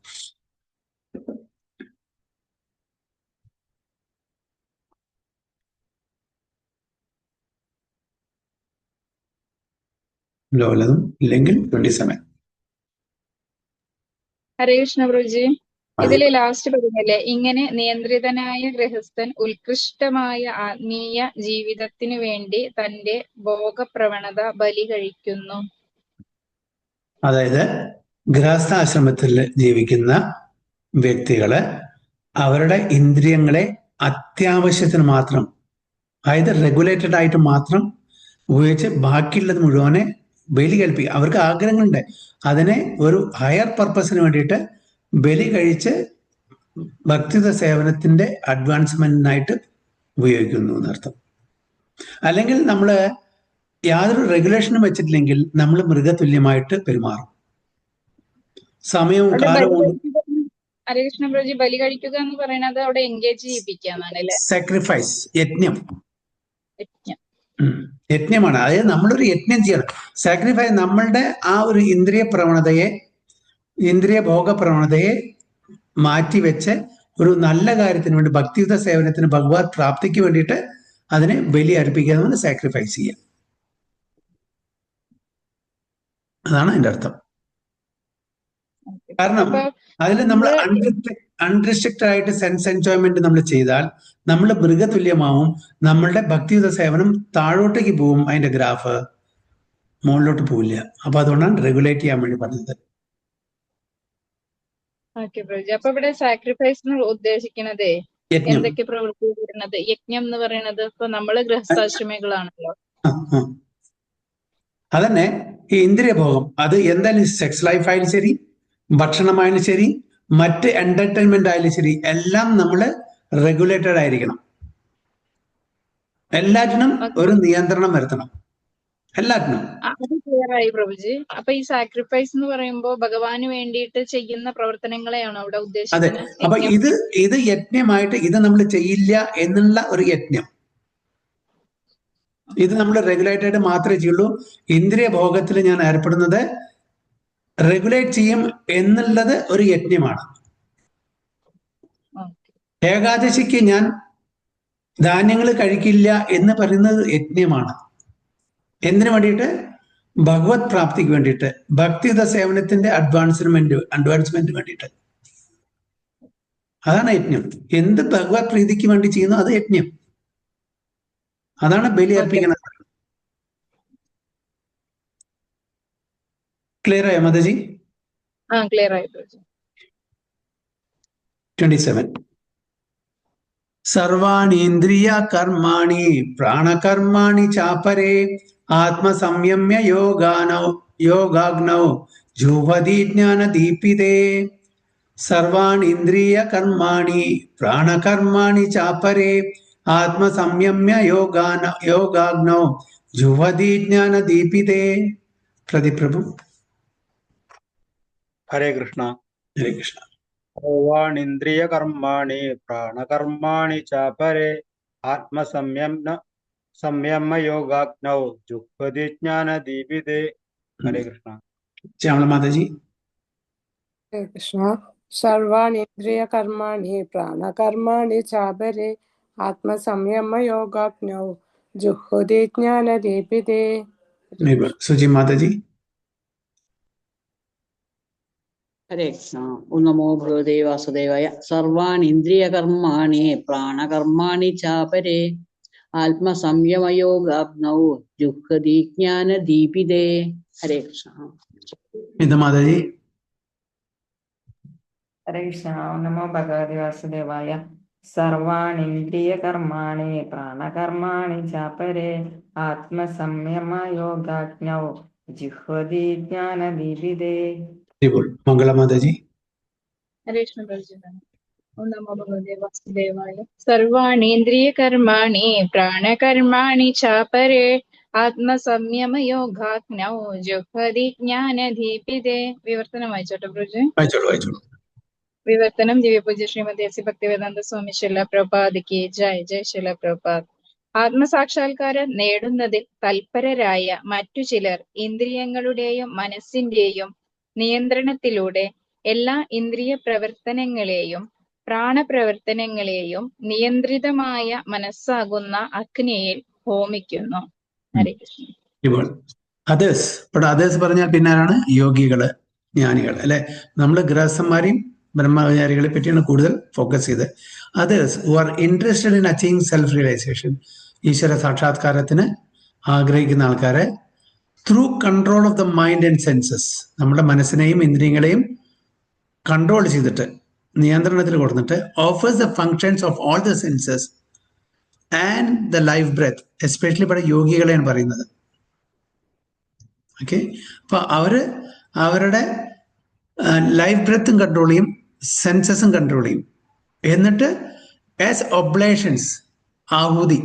ലോലതും ഇല്ലെങ്കിൽ 27. ഹരേ കൃഷ്ണ പ്രഭുജി. ഇതില് ലാസ്റ്റ് പറഞ്ഞല്ലേ, ഇങ്ങനെ നിയന്ത്രിതനായ ഗൃഹസ്ഥൻ ഉത്കൃഷ്ടമായ ആത്മീയ ജീവിതത്തിന് വേണ്ടി തന്റെ ഭോഗപ്രവണത ബലി കഴിക്കുന്നു. അതായത് ഗൃഹസ്ഥാശ്രമത്തിൽ ജീവിക്കുന്ന വ്യക്തികള് അവരുടെ ഇന്ദ്രിയങ്ങളെ അത്യാവശ്യത്തിന് മാത്രം, അതായത് റെഗുലേറ്റഡ് ആയിട്ട് മാത്രം ഉപയോഗിച്ച് ബാക്കിയുള്ളത് മുഴുവനെ ബലി കഴിപ്പിക്കുക. അവർക്ക് ആഗ്രഹങ്ങളുണ്ട്, അതിനെ ഒരു ഹയർ പർപ്പസിന് വേണ്ടിയിട്ട് ബലി കഴിച്ച് ഭക്തിയുത സേവനത്തിന്റെ അഡ്വാൻസ്മെന്റിനായിട്ട് ഉപയോഗിക്കുന്നു എന്നർത്ഥം. അല്ലെങ്കിൽ നമ്മൾ യാതൊരു റെഗുലേഷനും വെച്ചിട്ടില്ലെങ്കിൽ നമ്മൾ മൃഗതുല്യമായിട്ട് പെരുമാറും. സമയവും കാലവും ഹരേ കൃഷ്ണ പ്രഭുജി, ബലി കഴിക്കുക എന്ന് പറയുന്നത് അവിടെ എൻഗേജ് ചെയ്യിപ്പിക്കാന്നാണ് അല്ലേ? സാക്രിഫൈസ്, യജ്ഞം. യജ്ഞം. യജ്ഞമാണ്. അതായത് നമ്മളൊരു യജ്ഞം ചെയ്യണം. സാക്രിഫൈസ് നമ്മളുടെ ആ ഒരു ഇന്ദ്രിയ പ്രവണതയെ, ഇന്ദ്രിയ ഭോഗ പ്രവണതയെ മാറ്റിവെച്ച് ഒരു നല്ല കാര്യത്തിന് വേണ്ടി, ഭക്തിയുത സേവനത്തിന്, ഭഗവത് പ്രാപ്തിക്ക് വേണ്ടിയിട്ട് അതിനെ ബലി അർപ്പിക്കുക, സാക്രിഫൈസ് ചെയ്യുക. അതാണ് അതിന്റെ അർത്ഥം. കാരണം അതിൽ നമ്മൾ അൺറിസ്ട്രിക്റ്റഡ് ആയിട്ട് സെൻസ് എൻജോയ്മെന്റ് നമ്മൾ ചെയ്താൽ നമ്മൾ മൃഗതുല്യമാവും. നമ്മളുടെ ഭക്തിയുത സേവനം താഴോട്ടേക്ക് പോവും, അതിന്റെ ഗ്രാഫ് മുകളിലോട്ട് പോവില്ല. അപ്പൊ അതുകൊണ്ടാണ് റെഗുലേറ്റ് ചെയ്യാൻ വേണ്ടി പറഞ്ഞത്. ഓക്കെ പ്രഭുജി. അപ്പൊ ഇവിടെ സാക്രിഫൈസ് എന്ന് ഉദ്ദേശിക്കുന്നത് യജ്ഞം. എന്തൊക്കെ പ്രവൃത്തി വരുന്നത്? യജ്ഞം എന്ന് പറയുന്നത് ഇപ്പൊ നമ്മള് ഗൃഹസ്ഥാശ്രമികളാണല്ലോ. അതന്നെ ഈ ഇന്ദ്രിയഭോഗം, അത് എന്തായാലും സെക്സ് ലൈഫായാലും ശരി, ഭക്ഷണമായാലും ശരി, മറ്റ് എന്റർടൈൻമെന്റ് ആയാലും ശരി, എല്ലാം നമ്മൾ റെഗുലേറ്റഡ് ആയിരിക്കണം. എല്ലാറ്റിനും ഒരു നിയന്ത്രണം വരുത്തണം, എല്ലാറ്റിനും. അത് ക്ലിയർ ആയി പ്രഭുജി. അപ്പൊ ഈ സാക്രിഫൈസ് എന്ന് പറയുമ്പോൾ ഭഗവാന് വേണ്ടിയിട്ട് ചെയ്യുന്ന പ്രവർത്തനങ്ങളെയാണോ അവിടെ അതെ. ഉദ്ദേശിക്കുന്നത്? അപ്പൊ ഇത് യജ്ഞമായിട്ട്, ഇത് നമ്മൾ ചെയ്യില്ല എന്നുള്ള ഒരു യജ്ഞം, ഇത് നമ്മൾ റെഗുലേറ്റഡ് മാത്രമേ ചെയ്യുള്ളൂ. ഇന്ദ്രിയ ഭോഗത്തിൽ ഞാൻ ഏർപ്പെടുന്നത് റെഗുലേറ്റ് ചെയ്യും എന്നുള്ളത് ഒരു യജ്ഞമാണ്. ഏകാദശിക്ക് ഞാൻ ധാന്യങ്ങൾ കഴിക്കില്ല എന്ന് പറയുന്നത് യജ്ഞമാണ്. എന്തിനു വേണ്ടിയിട്ട്? ഭഗവത് പ്രാപ്തിക്ക് വേണ്ടിയിട്ട്, ഭക്തിയുത സേവനത്തിന്റെ അഡ്വാൻസ്മെന്റ് വേണ്ടിയിട്ട്. അതാണ് യജ്ഞം. എന്ത് ഭഗവത് പ്രീതിക്ക് വേണ്ടി ചെയ്യുന്നു അത് യജ്ഞം. അതാണ് ബലി അർപ്പിക്കുന്നത്. ക്ലിയർ ആയോ മാതാജി? ക്ലിയർ ആയി പ്രഭുജി. 27. സർവാണീന്ദ്രിയ കർമാണി പ്രാണകർമാണി ചാപരേ ആത്മസംയമ്യ യോഗാഗ്നൗ ജുഹതി ജ്ഞാനദീപിതേ. സർവാണീന്ദ്രിയ കർമാണി പ്രാണകർമാണി ചാപരേ ആത്മസംയമ്യ യോഗാഗ്നൗ ജുഹതി ജ്ഞാനദീപിതേ. പ്രതിപ്രഭു. ഹരേ കൃഷ്ണ. ഹരേ കൃഷ്ണ. സർവാണിന്ദ്രിയ കർമാണി പ്രാണകർമാണി ചാപരേ ആത്മസംയമ യോഗാഗ്നൗ ജുഹ്വതി ജ്ഞാനദീപിതേ. ഹരേ കൃഷ്ണ. ശ്യാമള മാതാജി. ഹരേ കൃഷ്ണ. സർവാണിന്ദ്രിയ കർമാണി പ്രാണകർമാണി ചാപരേ ആത്മസംയമ യോഗാഗ്നൗ ജുഹ്വതി ജ്ഞാനദീപിതേ. സുജി മാതാജി. ഹരേ കൃഷ്ണ. ഓം നമോ ഭഗവതേ വാസുദേവായ. സർവാണി ഇന്ദ്രിയ കർമാണി പ്രാണകർമാണി ചാപരേ ആത്മസംയമയോഗാഗ്നൗ ജുഹ്വതി ജ്ഞാനദീപിതേ. ഹരേ കൃഷ്ണ. മാതാജി. ഹരേ കൃഷ്ണ. ഓം നമോ ഭഗവതി വാസുദേവായ. സർവാണിന്ദ്രിയ കർമാണി പ്രാണകർമാണി ചാപരേ ആത്മസംയമ യോഗാഗ്നൗ ജുഹ്വതി ജ്ഞാനദീപിതേ. മംഗള മാതാജി. ഹരേ കൃഷ്ണ പ്രഭുജി. ഓം നമോ ഭഗവതേ വാസുദേവായ. സർവാണീന്ദ്രിയ കർമാണി പ്രാണകർമാണി ചാപരേ ആത്മസംയമ യോഗാഗ്നൗ ജുഹ്വതി ജ്ഞാനദീപിതേ. വിവർത്തനം വായിച്ചോട്ടെ പ്രഭുജി. വായിച്ചോളൂ. വിവർത്തനം. ദിവ്യപൂജ്യ ശ്രീമതി എസ് ഭക്തിവേദാന്ത സ്വാമി ശില പ്രഭുപാദ് കി ജയ്. ജയ് ശില പ്രഭുപാദ്. ആത്മസാക്ഷാത്കാരം നേടുന്നതിൽ തൽപരരായ മറ്റു ചിലർ ഇന്ദ്രിയങ്ങളുടെയും മനസ്സിന്റെയും നിയന്ത്രണത്തിലൂടെ എല്ലാ ഇന്ദ്രിയ പ്രവർത്തനങ്ങളെയും പ്രാണപ്രവർത്തനങ്ങളെയും നിയന്ത്രിതമായ മനസ്സാകുന്ന അഗ്നിയിൽ ഹോമിക്കുന്നു. ഹരേ കൃഷ്ണ. അതേഴ്സ്. ഇവിടെ അതേഴ്സ് പറഞ്ഞാൽ പിന്നെ ആരാണ്? യോഗികള്, ജ്ഞാനികൾ അല്ലെ. നമ്മൾ ഗൃഹസ്ഥന്മാരെയും ബ്രഹ്മചാരികളെ പറ്റിയാണ് കൂടുതൽ ഫോക്കസ് ചെയ്ത്. Others who are interested in achieving self realisation, ഈശ്വര സാക്ഷാത്കാരത്തിന് ആഗ്രഹിക്കുന്ന ആൾക്കാരെ through control of the mind and senses, നമ്മുടെ മനസ്സിനെയും ഇന്ദ്രിയങ്ങളെയും കൺട്രോൾ ചെയ്തിട്ട്, നിയന്ത്രണത്തിൽ കൊടുത്തിട്ട്, offers the functions of all the senses and the life breath. Especially ഇവിടെ യോഗികളെയാണ് പറയുന്നത്. ഓക്കെ. അപ്പൊ അവരുടെ ലൈഫ് ബ്രെത്തും കൺട്രോൾ ചെയ്യും, സെൻസസും കൺട്രോൾ ചെയ്യും. എന്നിട്ട് ആസ് ഒബ്ലേഷൻസ് ആഹൂതി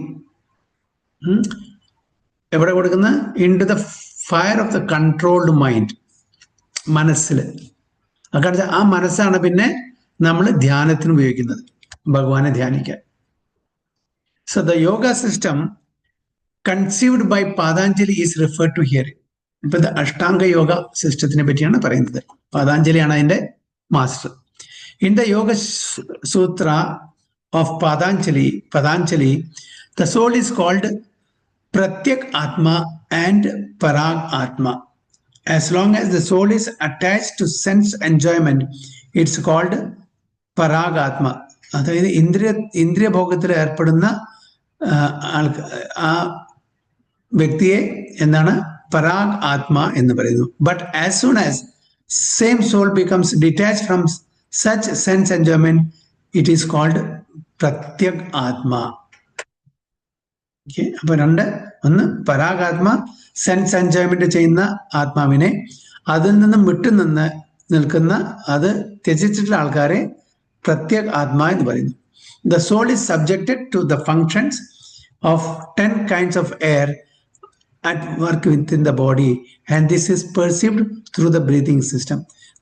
എവിടെ കൊടുക്കുന്ന? Into the fire of the controlled mind, മനസ്സിൽ. കാരണം ആ മനസ്സാണ് പിന്നെ നമ്മൾ ധ്യാനത്തിന് ഉപയോഗിക്കുന്നത്, ഭഗവാനെ ധ്യാനിക്കാൻ. So the yoga system conceived by Patanjali is referred to here. ഇപ്പൊ ഇത് അഷ്ടാംഗ യോഗ സിസ്റ്റത്തിനെ പറ്റിയാണ് പറയുന്നത്. പാതാഞ്ജലിയാണ് അതിന്റെ master. In the Yoga Sutra of Patanjali the soul is called Pratyak Atma and Parag Atma. As long as the soul is attached to sense enjoyment, it's called Parag Atma. അതായത് ഇന്ദ്രിയ ഭോഗത്തിൽ ഏർപ്പെടുന്ന ആ വ്യക്തിയെ എന്താണ്? പരാഗ് ആത്മ എന്ന് പറയുന്നു. But as soon as same soul becomes detach from such sense enjoyment, it is called പ്രത്യക് ആത്മ. അപ്പൊ ഒന്ന് പരാഗാത്മ, സെൻസ് എൻജോയ്മെന്റ് ചെയ്യുന്ന ആത്മാവിനെ, അതിൽ നിന്നും വിട്ടുനിന്ന് നിൽക്കുന്ന, അത് ത്യജിച്ചിട്ടുള്ള ആൾക്കാരെ പ്രത്യക് ആത്മ എന്ന് പറയുന്നു. The soul is subjected to the functions of 10 kinds of air at work within the body, and this is perceived through the breathing system.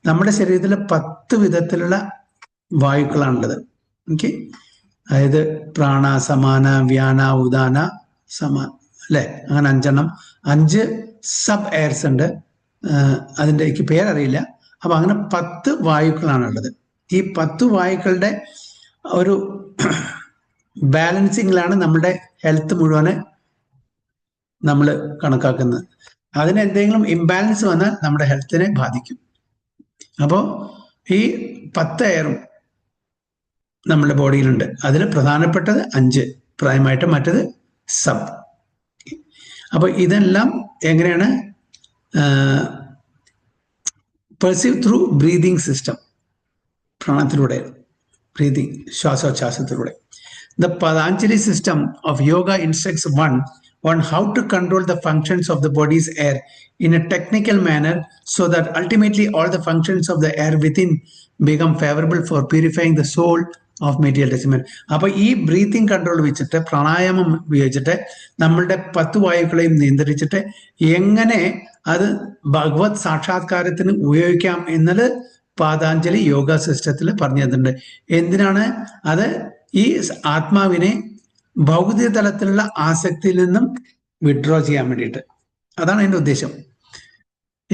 നമ്മുടെ ശരീരത്തിൽ 10 വിധത്തിലുള്ള വായുക്കളാണുള്ളത്. ഓക്കെ. അതായത് പ്രാണ, സമാന, വ്യാന, ഉദാന, അല്ലെ, അങ്ങനെ 5 5 സബ് എയർസ് ഉണ്ട്. അതിൻ്റെ എനിക്ക് പേരറിയില്ല. അപ്പൊ അങ്ങനെ 10 വായുക്കളാണുള്ളത്. ഈ 10 വായുക്കളുടെ ഒരു ബാലൻസിങ്ങിലാണ് നമ്മുടെ ഹെൽത്ത് മുഴുവന് നമ്മൾ കണക്കാക്കുന്നത്. അതിന് എന്തെങ്കിലും ഇംബാലൻസ് വന്നാൽ നമ്മുടെ ഹെൽത്തിനെ ബാധിക്കും. അപ്പോൾ ഈ 10 എയറും നമ്മുടെ ബോഡിയിലുണ്ട്. അതിൽ പ്രധാനപ്പെട്ടത് 5 പ്രായമായിട്ട്, മറ്റത് സബ്. അപ്പൊ ഇതെല്ലാം എങ്ങനെയാണ്? പെർസീവ് ത്രൂ ബ്രീതിങ് സിസ്റ്റം, പ്രാണത്തിലൂടെ, ബ്രീതിങ്, ശ്വാസോച്ഛ്വാസത്തിലൂടെ. The Patanjali system of yoga instructs one on how to control the functions of the body's air in a technical manner, so that ultimately all the functions of the air within become favorable for purifying the soul of material attachment. അപ്പൊ ഈ ബ്രീത്തിങ് കൺട്രോൾ വെച്ചിട്ട്, പ്രാണായാമം ഉപയോഗിച്ചിട്ട് നമ്മളുടെ 10 വായുക്കളെയും നിയന്ത്രിച്ചിട്ട് എങ്ങനെ അത് ഭഗവത് സാക്ഷാത്കാരത്തിന് ഉപയോഗിക്കാം എന്നത് പാതാഞ്ജലി യോഗ സിസ്റ്റത്തിൽ പറഞ്ഞു തന്നിട്ടുണ്ട്. എന്തിനാണ്? അത് ഈ ആത്മാവിനെ ഭൗതിക തലത്തിലുള്ള ആസക്തിയിൽ നിന്നും വിഡ്രോ ചെയ്യാൻ വേണ്ടിയിട്ട്. അതാണ് അതിന്റെ ഉദ്ദേശം.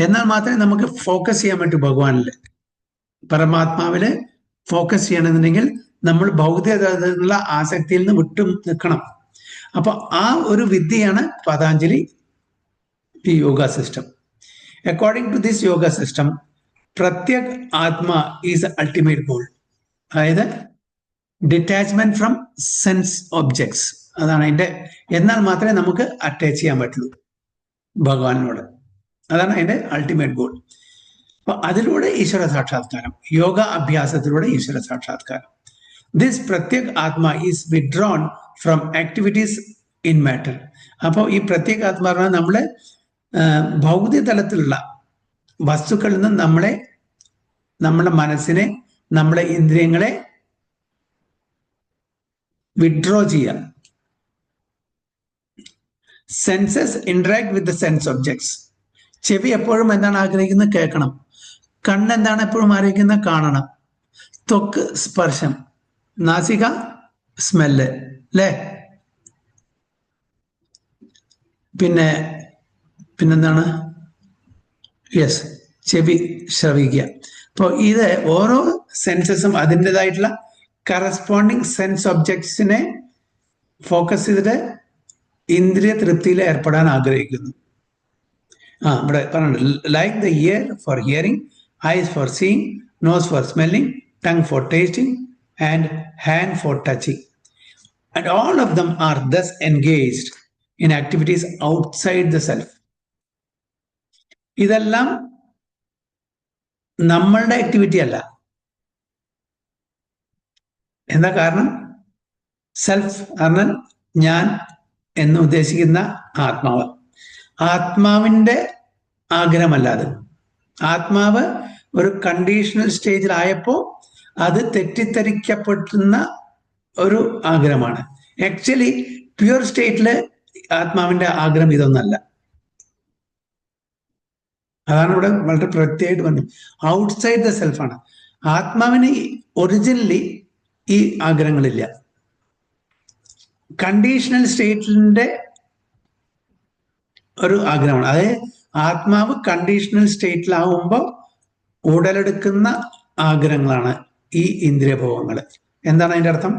എന്നാൽ മാത്രമേ നമുക്ക് ഫോക്കസ് ചെയ്യാൻ പറ്റൂ ഭഗവാനില്, പരമാത്മാവില് ഫോക്കസ് ചെയ്യണമെന്നുണ്ടെങ്കിൽ നമ്മൾ ഭൗതിക തലത്തിലുള്ള ആസക്തിയിൽ നിന്ന് വിട്ടു നിൽക്കണം. അപ്പൊ ആ ഒരു വിദ്യയാണ് Patanjali yoga system. According to this yoga system, പ്രത്യക് ആത്മ ഈസ് അൾട്ടിമേറ്റ് ഗോൾ. അതായത് ഡിറ്റാച്ച്മെന്റ് ഫ്രം സെൻസ് ഒബ്ജക്ട്സ്, അതാണ് അതിന്റെ. എന്നാൽ മാത്രമേ നമുക്ക് അറ്റാച്ച് ചെയ്യാൻ പറ്റുള്ളൂ ഭഗവാനോട്. അതാണ് അതിന്റെ അൾട്ടിമേറ്റ് ഗോൾ. അപ്പൊ അതിലൂടെ ഈശ്വര സാക്ഷാത്കാരം, യോഗ അഭ്യാസത്തിലൂടെ ഈശ്വര സാക്ഷാത്കാരം. ദിസ് പ്രത്യക് ആത്മ is withdrawn from activities in matter. അപ്പോൾ ഈ പ്രത്യക് ആത്മ പറഞ്ഞാൽ നമ്മള് ഭൗതിക തലത്തിലുള്ള വസ്തുക്കളിൽ നിന്ന് നമ്മുടെ മനസ്സിനെ, നമ്മുടെ ഇന്ദ്രിയങ്ങളെ വിഡ്രോ ചെയ്യാം. Census interact with the sense objects. ചെവി എപ്പോഴും എന്താണ് ആഗ്രഹിക്കുന്നത്? കേൾക്കണം. കണ്ണ് എന്താണ് എപ്പോഴും ആഗ്രഹിക്കുന്നത്? കാണണം. ത്വക്ക് സ്പർശം, നാസിക സ്മെല്ല്, അല്ലേ? പിന്നെന്താണ്? യെസ്, ചെവി ശ്രവിക്കുക. അപ്പോൾ ഇത് ഓരോ സെൻസസും അതിൻ്റെതായിട്ടുള്ള കറസ്പോണ്ടിങ് സെൻസ് ഒബ്ജക്ട്സിനെ ഫോക്കസ് ചെയ്തിട്ട് ഇന്ദ്രിയ തൃപ്തിയിൽ ഏർപ്പെടാൻ ആഗ്രഹിക്കുന്നു. ഇവിടെ പറഞ്ഞിട്ടുണ്ട്, like the year four hearing, eyes for seeing, nose for smelling, tongue for tasting, and hand for touching. And all of them are thus engaged in activities outside the self. ഇതെല്ലാം നമ്മളുടെ ആക്ടിവിറ്റി അല്ല. എന്താ കാരണം? സെൽഫ് പറഞ്ഞാൽ ഞാൻ എന്ന് ഉദ്ദേശിക്കുന്ന ആത്മാവ്. ആത്മാവിൻ്റെ ആഗ്രഹമല്ല അത്. ആത്മാവ് ഒരു കണ്ടീഷണൽ സ്റ്റേജിലായപ്പോൾ അത് തെറ്റിദ്ധരിക്കപ്പെടുന്ന ഒരു ആഗ്രഹമാണ്. ആക്ച്വലി പ്യുവർ സ്റ്റേറ്റില് ആത്മാവിന്റെ ആഗ്രഹം ഇതൊന്നല്ല. അതാണ് ഇവിടെ വളരെ പ്രത്യേകമായിട്ട് പറഞ്ഞത്. ഔട്ട്സൈഡ് ദ സെൽഫാണ്. ആത്മാവിന് ഒറിജിനലി ഈ ആഗ്രഹങ്ങളില്ല. കണ്ടീഷണൽ സ്റ്റേറ്റിന്റെ ഒരു ആഗ്രഹമാണ്. അതായത് ആത്മാവ് കണ്ടീഷണൽ സ്റ്റേറ്റിലാവുമ്പോൾ ഉടലെടുക്കുന്ന ആഗ്രഹങ്ങളാണ് ഈ ഇന്ദ്രിയഭോഗങ്ങൾ. എന്താണ് അതിന്റെ അർത്ഥം?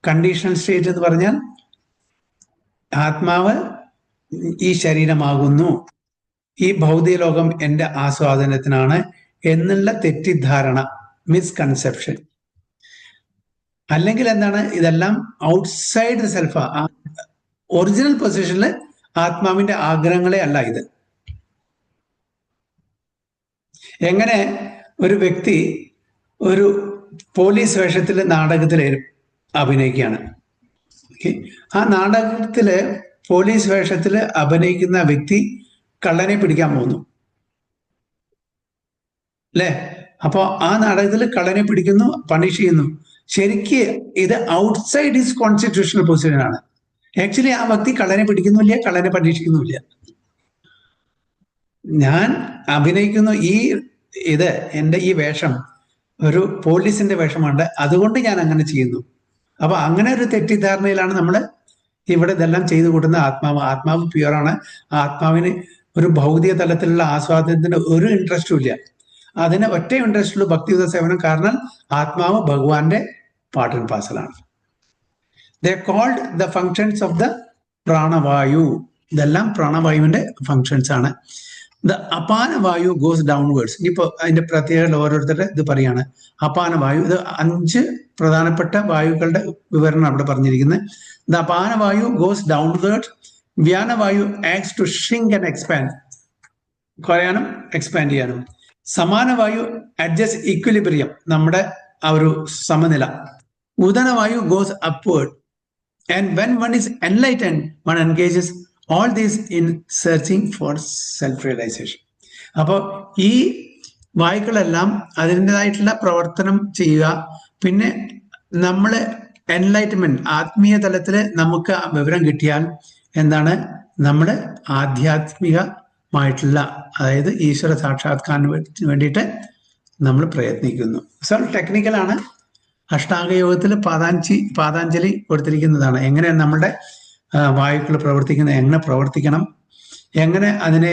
കണ്ടീഷണൽ സ്റ്റേറ്റ് എന്ന് പറഞ്ഞാൽ ആത്മാവ് ഈ ശരീരമാകുന്നു, ഈ ഭൗതിക ലോകം എൻ്റെ ആസ്വാദനത്തിനാണ് എന്നുള്ള തെറ്റിദ്ധാരണ, മിസ്കൺസെപ്ഷൻ. അല്ലെങ്കിൽ എന്താണ്, ഇതെല്ലാം ഔട്ട്സൈഡ് ദ സെൽഫ്. ഒറിജിനൽ പൊസിഷനിൽ ആത്മാവിന്റെ ആഗ്രഹങ്ങളെ അല്ല ഇത്. എങ്ങനെ ഒരു വ്യക്തി ഒരു പോലീസ് വേഷത്തിൽ നാടകത്തിൽ അഭിനയിക്കുകയാണ്. ആ നാടകത്തില് പോലീസ് വേഷത്തിൽ അഭിനയിക്കുന്ന വ്യക്തി കള്ളനെ പിടിക്കാൻ പോകുന്നു അല്ലെ? അപ്പോ ആ നാടകത്തിൽ കള്ളനെ പിടിക്കുന്നു, പണിഷ് ചെയ്യുന്നു. ശരിക്ക് ഇത് ഔട്ട്സൈഡ് ഹിസ് കോൺസ്റ്റിറ്റ്യൂഷണൽ പൊസിഷൻ ആണ്. ആക്ച്വലി ആ വ്യക്തി കള്ളനെ പിടിക്കുന്നില്ല, കള്ളനെ പരീക്ഷിക്കുന്നുമില്ല. ഞാൻ അഭിനയിക്കുന്നു, ഇത് എൻ്റെ ഈ വേഷം ഒരു പോലീസിന്റെ വേഷമാണ്, അതുകൊണ്ട് ഞാൻ അങ്ങനെ ചെയ്യുന്നു. അപ്പൊ അങ്ങനെ ഒരു തെറ്റിദ്ധാരണയിലാണ് നമ്മൾ ഇവിടെ ഇതെല്ലാം ചെയ്തു കൂട്ടുന്ന. ആത്മാവ് പ്യുവറാണ്. ആത്മാവിന് ഒരു ഭൗതിക തലത്തിലുള്ള ആസ്വാദനത്തിന് ഒരു ഇൻട്രസ്റ്റും ഇല്ല. അതിന് ഒറ്റ ഇൻട്രസ്റ്റുള്ളൂ ഭക്തിയുത സേവനം. കാരണം ആത്മാവ് ഭഗവാന്റെ പാർട്ട് ആൻഡ് പാർസലാണ്. They called the functions of the pranavayu. ഇതെല്ലാം പ്രാണവായുവിന്റെ ഫങ്ഷൻസ് ആണ്. ദ അപാനവായു ഗോസ് ഡൗൺവേർഡ്സ്. ഇനിയിപ്പോ അതിന്റെ പ്രത്യേകത ഓരോരുത്തരുടെ ഇത് പറയാണ്. അപാനവായു, ഇത് 5 പ്രധാനപ്പെട്ട വായുക്കളുടെ വിവരണം അവിടെ പറഞ്ഞിരിക്കുന്നത്. ദ അപാനവായു ഗോസ് ഡൗൺവേർഡ്. വ്യാനവായു acts to shrink and expand, കുറയാനും എക്സ്പാൻഡ് ചെയ്യാനും. സമാനവായു അഡ്ജസ്റ്റ് ഇക്വിലിബ്രിയം, നമ്മുടെ ആ ഒരു സമനില. ഉദനവായു goes upward. And when one is enlightened, one engages all these in searching for self-realization. അപ്പോൾ ഈ വായുക്കളെല്ലാം അതിൻ്റെതായിട്ടുള്ള പ്രവർത്തനം ചെയ്യുക. പിന്നെ നമ്മൾ എൻലൈറ്റ്മെന്റ്, ആത്മീയ തലത്തിൽ നമുക്ക് വിവരം കിട്ടിയാൽ എന്താണ്, നമ്മൾ ആധ്യാത്മികമായിട്ടുള്ള, അതായത് ഈശ്വര സാക്ഷാത്കാരത്തിന് വേണ്ടിയിട്ട് നമ്മൾ പ്രയത്നിക്കുന്നു. സോ ടെക്നിക്കലാണ്. അഷ്ടാംഗയോഗത്തിൽ പാതാഞ്ജലി കൊടുത്തിരിക്കുന്നതാണ്. എങ്ങനെ നമ്മുടെ വായുക്കൾ പ്രവർത്തിക്കുന്നത്, എങ്ങനെ പ്രവർത്തിക്കണം, എങ്ങനെ അതിനെ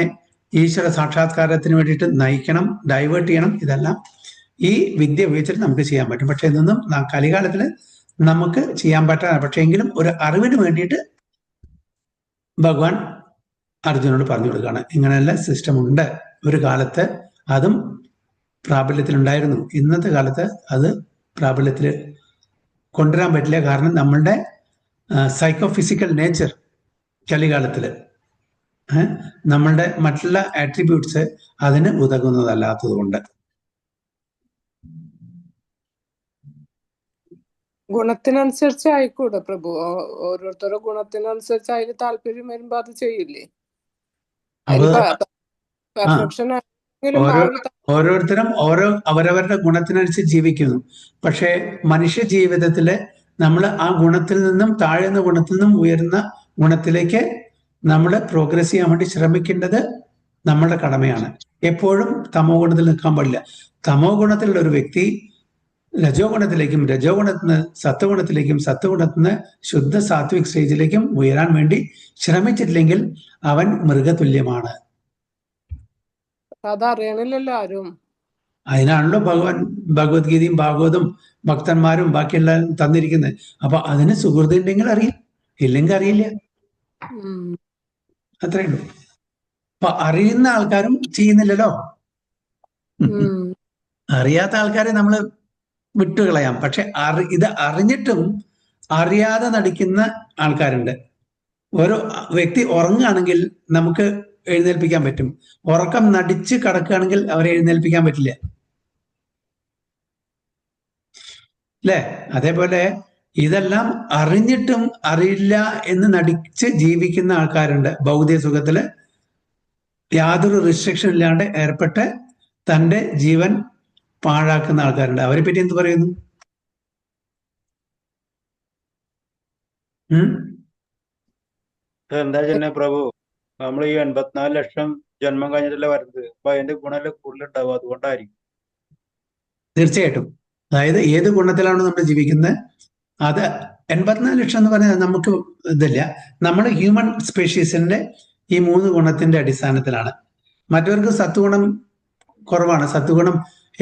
ഈശ്വര സാക്ഷാത്കാരത്തിന് വേണ്ടിയിട്ട് നയിക്കണം, ഡൈവേർട്ട് ചെയ്യണം. ഇതെല്ലാം ഈ വിദ്യ ഉപയോഗിച്ചിട്ട് നമുക്ക് ചെയ്യാൻ പറ്റും. പക്ഷെ ഇതൊന്നും കലികാലത്തിൽ നമുക്ക് ചെയ്യാൻ പറ്റാതെ, പക്ഷെ എങ്കിലും ഒരു അറിവിന് വേണ്ടിയിട്ട് ഭഗവാൻ അർജുനോട് പറഞ്ഞു കൊടുക്കുകയാണ്, ഇങ്ങനെയുള്ള സിസ്റ്റം ഉണ്ട്. ഒരു കാലത്ത് അതും പ്രാബല്യത്തിലുണ്ടായിരുന്നു. ഇന്നത്തെ കാലത്ത് അത് പ്രാബല്യത്തിൽ കൊണ്ടുവരാൻ പറ്റില്ല. കാരണം നമ്മളുടെ സൈക്കോ ഫിസിക്കൽ നേച്ചർ കലികാലത്തിൽ നമ്മളുടെ മറ്റുള്ള ആട്രിബ്യൂട്ട്സ് അതിന് ഉതകുന്നതല്ലാത്തത് കൊണ്ട്. ഗുണത്തിനനുസരിച്ച് ആയിക്കൂടെ പ്രഭു? ഓരോരുത്തരുടെ ഗുണത്തിനനുസരിച്ച് അതിന് താല്പര്യം വരുമ്പോ അത് ചെയ്യില്ലേ? പെർഫെക്ഷൻ ഓരോരുത്തരും അവരവരുടെ ഗുണത്തിനനുസരിച്ച് ജീവിക്കുന്നു. പക്ഷെ മനുഷ്യ ജീവിതത്തില് നമ്മൾ ആ ഗുണത്തിൽ നിന്നും, താഴ്ന്ന ഗുണത്തിൽ നിന്നും ഉയർന്ന ഗുണത്തിലേക്ക് നമ്മൾ പ്രോഗ്രസ് ചെയ്യാൻ വേണ്ടി ശ്രമിക്കേണ്ടത് നമ്മളുടെ കടമയാണ്. എപ്പോഴും തമോ ഗുണത്തിൽ നിൽക്കാൻ പാടില്ല. തമോ ഗുണത്തിലുള്ള ഒരു വ്യക്തി രജോ ഗുണത്തിലേക്കും, രജോ ഗുണത്തിൽ നിന്ന് സത്വഗുണത്തിലേക്കും, സത്വഗുണത്തിൽ നിന്ന് ശുദ്ധ സാത്വിക് സ്റ്റേജിലേക്കും ഉയരാൻ വേണ്ടി ശ്രമിച്ചിട്ടില്ലെങ്കിൽ അവൻ മൃഗതുല്യമാണ്. അതറിയണില്ലല്ലോ ആരും. അതിനാണല്ലോ ഭഗവത്ഗീതയും ഭാഗവതും ഭക്തന്മാരും ബാക്കിയുള്ള തന്നിരിക്കുന്നത്. അപ്പൊ അതിന് സുഹൃത്ത് ഉണ്ടെങ്കിൽ അറിയും, ഇല്ലെങ്കിൽ അറിയില്ല. അത്രേ ഉള്ളൂ. അപ്പൊ അറിയുന്ന ആൾക്കാരും ചെയ്യുന്നില്ലല്ലോ. അറിയാത്ത ആൾക്കാരെ നമ്മൾ വിട്ടുകളയാം. പക്ഷെ ഇത് അറിഞ്ഞിട്ടും അറിയാതെ നടിക്കുന്ന ആൾക്കാരുണ്ട്. ഓരോ വ്യക്തി ഉറങ്ങുകയാണെങ്കിൽ നമുക്ക് എഴുന്നേൽപ്പിക്കാൻ പറ്റും. ഉറക്കം നടിച്ച് കിടക്കുകയാണെങ്കിൽ അവരെ എഴുന്നേൽപ്പിക്കാൻ പറ്റില്ല അല്ലേ? അതേപോലെ ഇതെല്ലാം അറിഞ്ഞിട്ടും അറിയില്ല എന്ന് നടിച്ച് ജീവിക്കുന്ന ആൾക്കാരുണ്ട് ഭൗതിക സുഖത്തില്. യാതൊരു റിസ്ട്രിക്ഷൻ ഇല്ലാണ്ട് ഏർപ്പെട്ട് തൻ്റെ ജീവൻ പാഴാക്കുന്ന ആൾക്കാരുണ്ട്. അവരെ പറ്റി എന്ത് പറയുന്നു? എന്താ ചെയ്യുന്നത് പ്രഭു? നമ്മൾ ഈ 84 ലക്ഷം ജന്മം കഴിഞ്ഞിട്ടല്ലേ വരുന്നത്. അപ്പൊ അതിന്റെ ഗുണമല്ലേ കൂടുതലുണ്ടാവും, അതുകൊണ്ടായിരിക്കും. തീർച്ചയായിട്ടും. അതായത് ഏത് ഗുണത്തിലാണ് നമ്മൾ ജീവിക്കുന്നത്, അത് 84 ലക്ഷം എന്ന് പറയുന്നത് നമുക്ക് ഇതില്ല. നമ്മൾ ഹ്യൂമൻ സ്പീഷീസിന്റെ ഈ 3 ഗുണത്തിന്റെ അടിസ്ഥാനത്തിലാണ്. മറ്റവർക്ക് സത്വഗുണം കുറവാണ്. സത്വഗുണം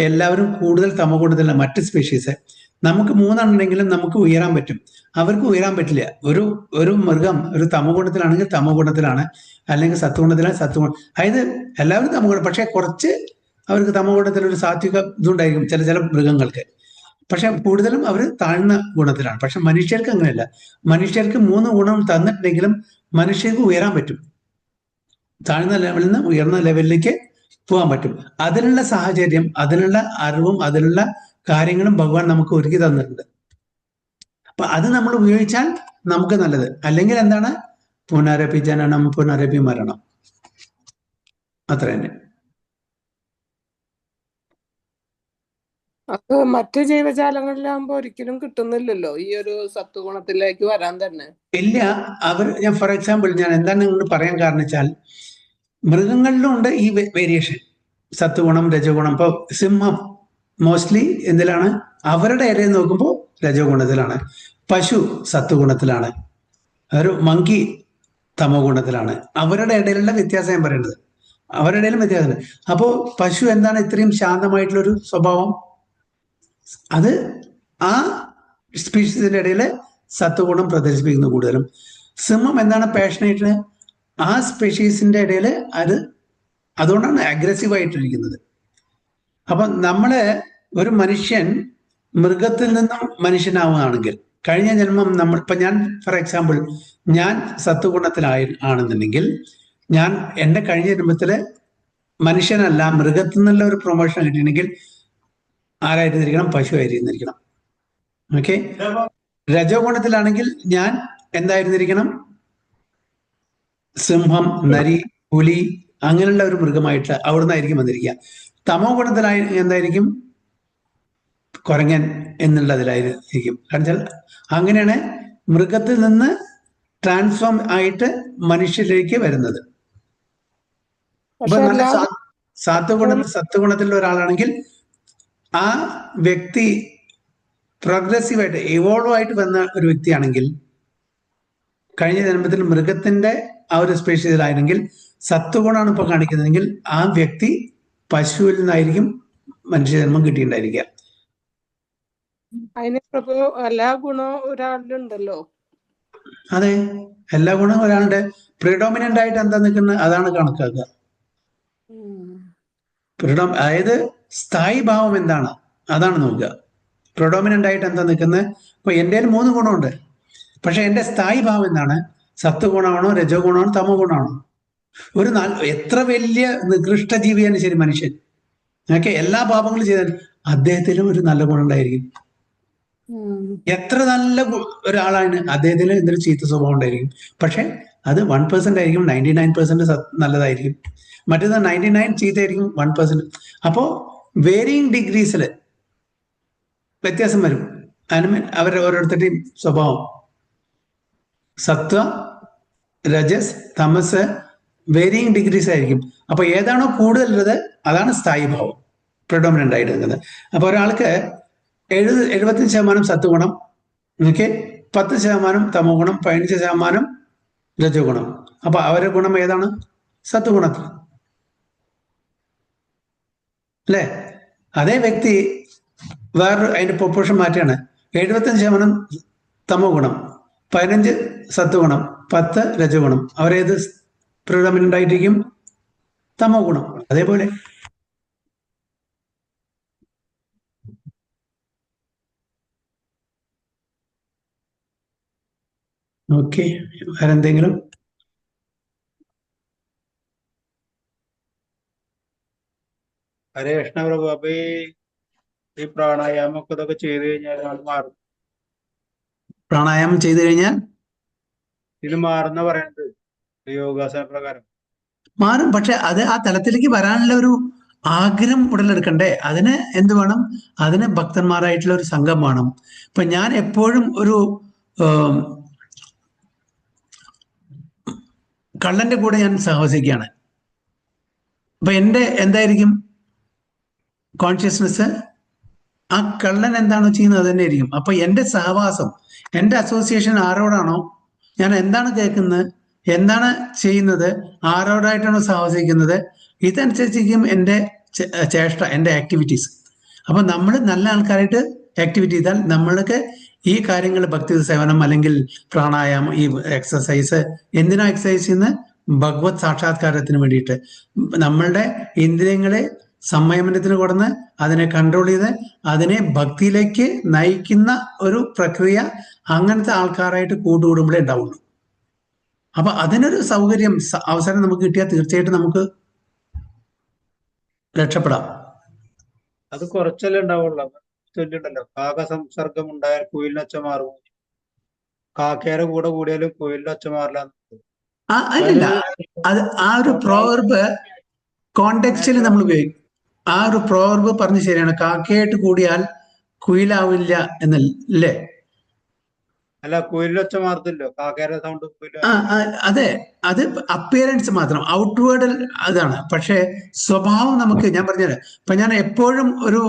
എല്ലാവരും കൂടുതൽ തമോ ഗുണത്തിലാണ്. മറ്റ് സ്പീഷീസ് നമുക്ക് 3 ഉണ്ടെങ്കിലും നമുക്ക് ഉയരാൻ പറ്റും, അവർക്ക് ഉയരാൻ പറ്റില്ല. ഒരു മൃഗം ഒരു തമോ ഗുണത്തിലാണെങ്കിൽ തമോ ഗുണത്തിലാണ്, അല്ലെങ്കിൽ സത്വഗുണത്തിലാണ് സത്വഗുണം. അതായത് എല്ലാവരും തമോ ഗുണം, പക്ഷെ കുറച്ച് അവർക്ക് തമോ ഗുണത്തിൽ ഒരു സാത്വിക ഇതുണ്ടായിരിക്കും ചില മൃഗങ്ങൾക്ക്. പക്ഷെ കൂടുതലും അവർ താഴ്ന്ന ഗുണത്തിലാണ്. പക്ഷെ മനുഷ്യർക്ക് അങ്ങനെയല്ല. മനുഷ്യർക്ക് 3 ഗുണം തന്നിട്ടുണ്ടെങ്കിലും മനുഷ്യർക്ക് ഉയരാൻ പറ്റും, താഴ്ന്ന ലെവലിൽ നിന്ന് ഉയർന്ന ലെവലിലേക്ക് പോകാൻ പറ്റും. അതിനുള്ള സാഹചര്യം, അതിനുള്ള അറിവും അതിനുള്ള കാര്യങ്ങളും ഭഗവാൻ നമുക്ക് ഒരുക്കി തന്നിട്ടുണ്ട്. അപ്പൊ അത് നമ്മൾ ഉപയോഗിച്ചാൽ നമുക്ക് നല്ലത്. അല്ലെങ്കിൽ എന്താണ്? പുനരപി ജനനം പുനരപി മരണം, അത്ര തന്നെ. അത് മറ്റ് ജീവജാലങ്ങളിലാകുമ്പോ ഒരിക്കലും കിട്ടുന്നില്ലല്ലോ ഈ ഒരു സത്വഗുണത്തിലേക്ക് വരാൻ തന്നെ. ഇല്ല. ഞാൻ ഫോർ എക്സാമ്പിൾ ഞാൻ എന്താണ് നിങ്ങൾ പറയാൻ കാരണം വെച്ചാൽ, മൃഗങ്ങളിലും ഉണ്ട് ഈ വേരിയേഷൻ, സത്വഗുണം രജഗുണം. ഇപ്പൊ സിംഹം മോസ്റ്റ്ലി എന്തിലാണ്? അവരുടെ ഇടയിൽ നോക്കുമ്പോൾ രജോ ഗുണത്തിലാണ്. പശു സത്വഗുണത്തിലാണ്. ഒരു മങ്കി തമോ ഗുണത്തിലാണ്. അവരുടെ ഇടയിലുള്ള വ്യത്യാസം ഞാൻ പറയുന്നത്, അവരുടെ ഇടയിലും വ്യത്യാസമുണ്ട്. അപ്പോൾ പശു എന്താണ് ഇത്രയും ശാന്തമായിട്ടുള്ളൊരു സ്വഭാവം? അത് ആ സ്പീഷീസിന്റെ ഇടയിൽ സത്വഗുണം പ്രദർശിപ്പിക്കുന്നു കൂടുതലും. സിംഹം എന്താണ് പാഷനേറ്റ്? ആ സ്പീഷീസിന്റെ ഇടയിൽ അതുകൊണ്ടാണ് അഗ്രസീവ് ആയിട്ടിരിക്കുന്നത്. അപ്പൊ ഒരു മനുഷ്യൻ മൃഗത്തിൽ നിന്നും മനുഷ്യനാവുകയാണെങ്കിൽ, കഴിഞ്ഞ ജന്മം ഇപ്പൊ ഞാൻ ഫോർ എക്സാമ്പിൾ ഞാൻ ആണെന്നുണ്ടെങ്കിൽ, ഞാൻ എൻ്റെ കഴിഞ്ഞ ജന്മത്തില് മനുഷ്യനല്ല മൃഗത്തിൽ നിന്നുള്ള ഒരു പ്രൊമോഷൻ കിട്ടിയിട്ടുണ്ടെങ്കിൽ ആരായിരുന്നിരിക്കണം? പശു ആയിരുന്നിരിക്കണം. ഓക്കെ. രജോ ഗുണത്തിലാണെങ്കിൽ ഞാൻ എന്തായിരുന്നിരിക്കണം? സിംഹം, നരി, പുലി അങ്ങനെയുള്ള ഒരു മൃഗമായിട്ട് അവിടുന്ന് ആയിരിക്കും വന്നിരിക്കുക. തമോ ഗുണത്തിലായി എന്തായിരിക്കും? കുരങ്ങൻ എന്നുള്ളതിലായിരിക്കും. കാരണം അങ്ങനെയാണ് മൃഗത്തിൽ നിന്ന് ട്രാൻസ്ഫോം ആയിട്ട് മനുഷ്യരിലേക്ക് വരുന്നത്. അപ്പൊ നല്ല സത്വഗുണത്തിലുള്ള ഒരാളാണെങ്കിൽ ആ വ്യക്തി പ്രോഗ്രസീവായിട്ട് ഇവോൾവ് ആയിട്ട് വന്ന ഒരു വ്യക്തിയാണെങ്കിൽ, കഴിഞ്ഞ ജന്മത്തിൽ മൃഗത്തിന്റെ ആ ഒരു സ്പീഷീസിലായിരുന്നെങ്കിൽ സത്വഗുണമാണ് ഇപ്പൊ കാണിക്കുന്നതെങ്കിൽ ആ വ്യക്തി പശുവിൽ നിന്നായിരിക്കും മനുഷ്യജന്മം കിട്ടിയിട്ടുണ്ടായിരിക്കുക. അതിന് പ്രഭു എല്ലാ ഗുണവും ഒരാളിലുണ്ടല്ലോ. അതെ, എല്ലാ ഗുണവും ഒരാളുടെ പ്രിഡോമിനന്റ് ആയിട്ട് എന്താ നിൽക്കുന്നത് അതാണ് കണക്കാക്കുക. അതായത് സ്ഥായി ഭാവം എന്താണ് അതാണ് നോക്കുക. പ്രിഡോമിനന്റ് ആയിട്ട് എന്താ നിൽക്കുന്നത്? ഇപ്പൊ എൻ്റെ 3 ഗുണമുണ്ട്, പക്ഷെ എൻ്റെ സ്ഥായി ഭാവം എന്താണ്? സത്വഗുണമാണോ രജോ ഗുണമാണോ തമോ ഗുണമാണോ? എത്ര വലിയ നികൃഷ്ട ജീവിയാണ് ശരി മനുഷ്യൻ, ഓക്കെ, എല്ലാ പാപങ്ങളും ചെയ്താൽ അദ്ദേഹത്തിലും ഒരു നല്ല ഗുണം ഉണ്ടായിരിക്കും. എത്ര നല്ല ഒരാളാണ്, അദ്ദേഹത്തിന് എന്തൊരു ചീത്ത സ്വഭാവം ഉണ്ടായിരിക്കും. പക്ഷെ അത് 1% ആയിരിക്കും, 99% നല്ലതായിരിക്കും. മറ്റേത് 99 ചീത്തയായിരിക്കും, 1%. അപ്പോ വേരിയിങ് ഡിഗ്രീസിൽ വ്യത്യാസം വരും. അവരുടെ ഓരോരുത്തരുടെയും സ്വഭാവം, സത്വ രജസ് തമസ് വേരിയിങ് ഡിഗ്രീസ് ആയിരിക്കും. അപ്പൊ ഏതാണോ കൂടുതലുള്ളത് അതാണ് സ്ഥായി ഭാവം, പ്രിഡോമിനന്റ് ആയിട്ട് നിൽക്കുന്നത്. അപ്പൊ ഒരാൾക്ക് 75% സത്വഗുണം, ഓക്കെ, 10% തമോ ഗുണം, 15% രജോ ഗുണം. അപ്പൊ അവരുടെ ഗുണം ഏതാണ്? സത്വഗുണത്തിൽ, അല്ലേ? അതേ വ്യക്തി വേറൊരു അതിന്റെ പ്രൊപ്പോർഷൻ മാറ്റിയാണ്. 75% തമോ ഗുണം, 15 സത്വഗുണം, 10 രജോ ഗുണം. അവരേത് പ്രിഡോമിനന്റ് ആയിട്ടിരിക്കും? തമോ ഗുണം. അതേപോലെ ഓക്കെ, വേറെന്തെങ്കിലും? ഹരേ കൃഷ്ണ പ്രഭു. അപ്പൊ ഈ പ്രാണായാമൊക്കെ ഇതൊക്കെ ചെയ്ത് കഴിഞ്ഞാൽ ആൾ മാറും? പ്രാണായാമം ചെയ്തു കഴിഞ്ഞാൽ ഇത് മാറുന്ന പറയുന്നത് യോഗാസന പ്രകാരം? മാറും. പക്ഷെ അത് ആ തലത്തിലേക്ക് വരാനുള്ള ഒരു ആഗ്രഹം ഉടലെടുക്കണ്ടേ? അതിന് എന്ത് വേണം? അതിന് ഭക്തന്മാരായിട്ടുള്ള ഒരു സംഘം വേണം. ഇപ്പൊ ഞാൻ എപ്പോഴും ഒരു കള്ളന്റെ കൂടെ ഞാൻ സഹവസിക്കുകയാണ്. അപ്പൊ എൻ്റെ എന്തായിരിക്കും കോൺഷ്യസ്നെസ്? ആ കള്ളൻ എന്താണോ ചെയ്യുന്നത് അത് തന്നെ ആയിരിക്കും. അപ്പൊ എൻ്റെ സഹവാസം, എൻ്റെ അസോസിയേഷൻ ആരോടാണോ, ഞാൻ എന്താണ് കേൾക്കുന്നത്, എന്താണ് ചെയ്യുന്നത്, ആരോടായിട്ടാണോ സഹവസിക്കുന്നത്, ഇതനുസരിച്ചിരിക്കും എൻ്റെ ചേഷ്ട, എൻ്റെ ആക്ടിവിറ്റീസ്. അപ്പൊ നമ്മൾ നല്ല ആൾക്കാരായിട്ട് ആക്ടിവിറ്റി ചെയ്താൽ നമ്മൾക്ക് ഈ കാര്യങ്ങൾ, ഭക്തി സേവനം അല്ലെങ്കിൽ പ്രാണായാമം, ഈ എക്സസൈസ്, എന്തിനാ എക്സസൈസ് ചെയ്യുന്നത്? ഭഗവത് സാക്ഷാത്കാരത്തിന് വേണ്ടിയിട്ട്. നമ്മളുടെ ഇന്ദ്രിയങ്ങളെ സംയമനത്തിന് കൊടുന്ന് അതിനെ കൺട്രോൾ ചെയ്ത് അതിനെ ഭക്തിയിലേക്ക് നയിക്കുന്ന ഒരു പ്രക്രിയ അങ്ങനത്തെ ആൾക്കാരായിട്ട് കൂട്ടുകൂടുമ്പോഴേ ഉണ്ടാവുള്ളൂ. അപ്പൊ അതിനൊരു സൗകര്യം, അവസരം നമുക്ക് കിട്ടിയാൽ തീർച്ചയായിട്ടും നമുക്ക് രക്ഷപ്പെടാം. അത് കുറച്ചല്ലേ ഉണ്ടാവുള്ളൂ. ചൊല്ലുണ്ടല്ലോ, കാക സംസർഗം ഉണ്ടായാൽ കുയിലിനൊച്ച മാറും, കാക്കയുടെ കൂടെ കൂടിയാലും കുയിലിനൊച്ച മാറില്ല. അല്ലല്ല, അത് ആ ഒരു പ്രോവർബ് കോണ്ടെക്സ്റ്റിൽ നമ്മൾ ഉപയോഗിക്കും. ആ ഒരു പ്രോവർബ് പറഞ്ഞ് ശരിയാണ്. കാക്കയായിട്ട് കൂടിയാൽ കുയിലാവില്ല എന്നല്ലേ? അല്ല, കുയിലിനൊച്ച മാറത്തില്ലോ, കാക്കയുടെ സൗണ്ട് അതെ, അത് അപ്പിയറൻസ് മാത്രം, ഔട്ട്വേർഡ് അതാണ്. പക്ഷെ സ്വഭാവം നമുക്ക്, ഞാൻ പറഞ്ഞുതരാം. ഇപ്പൊ ഞാൻ എപ്പോഴും ഒരു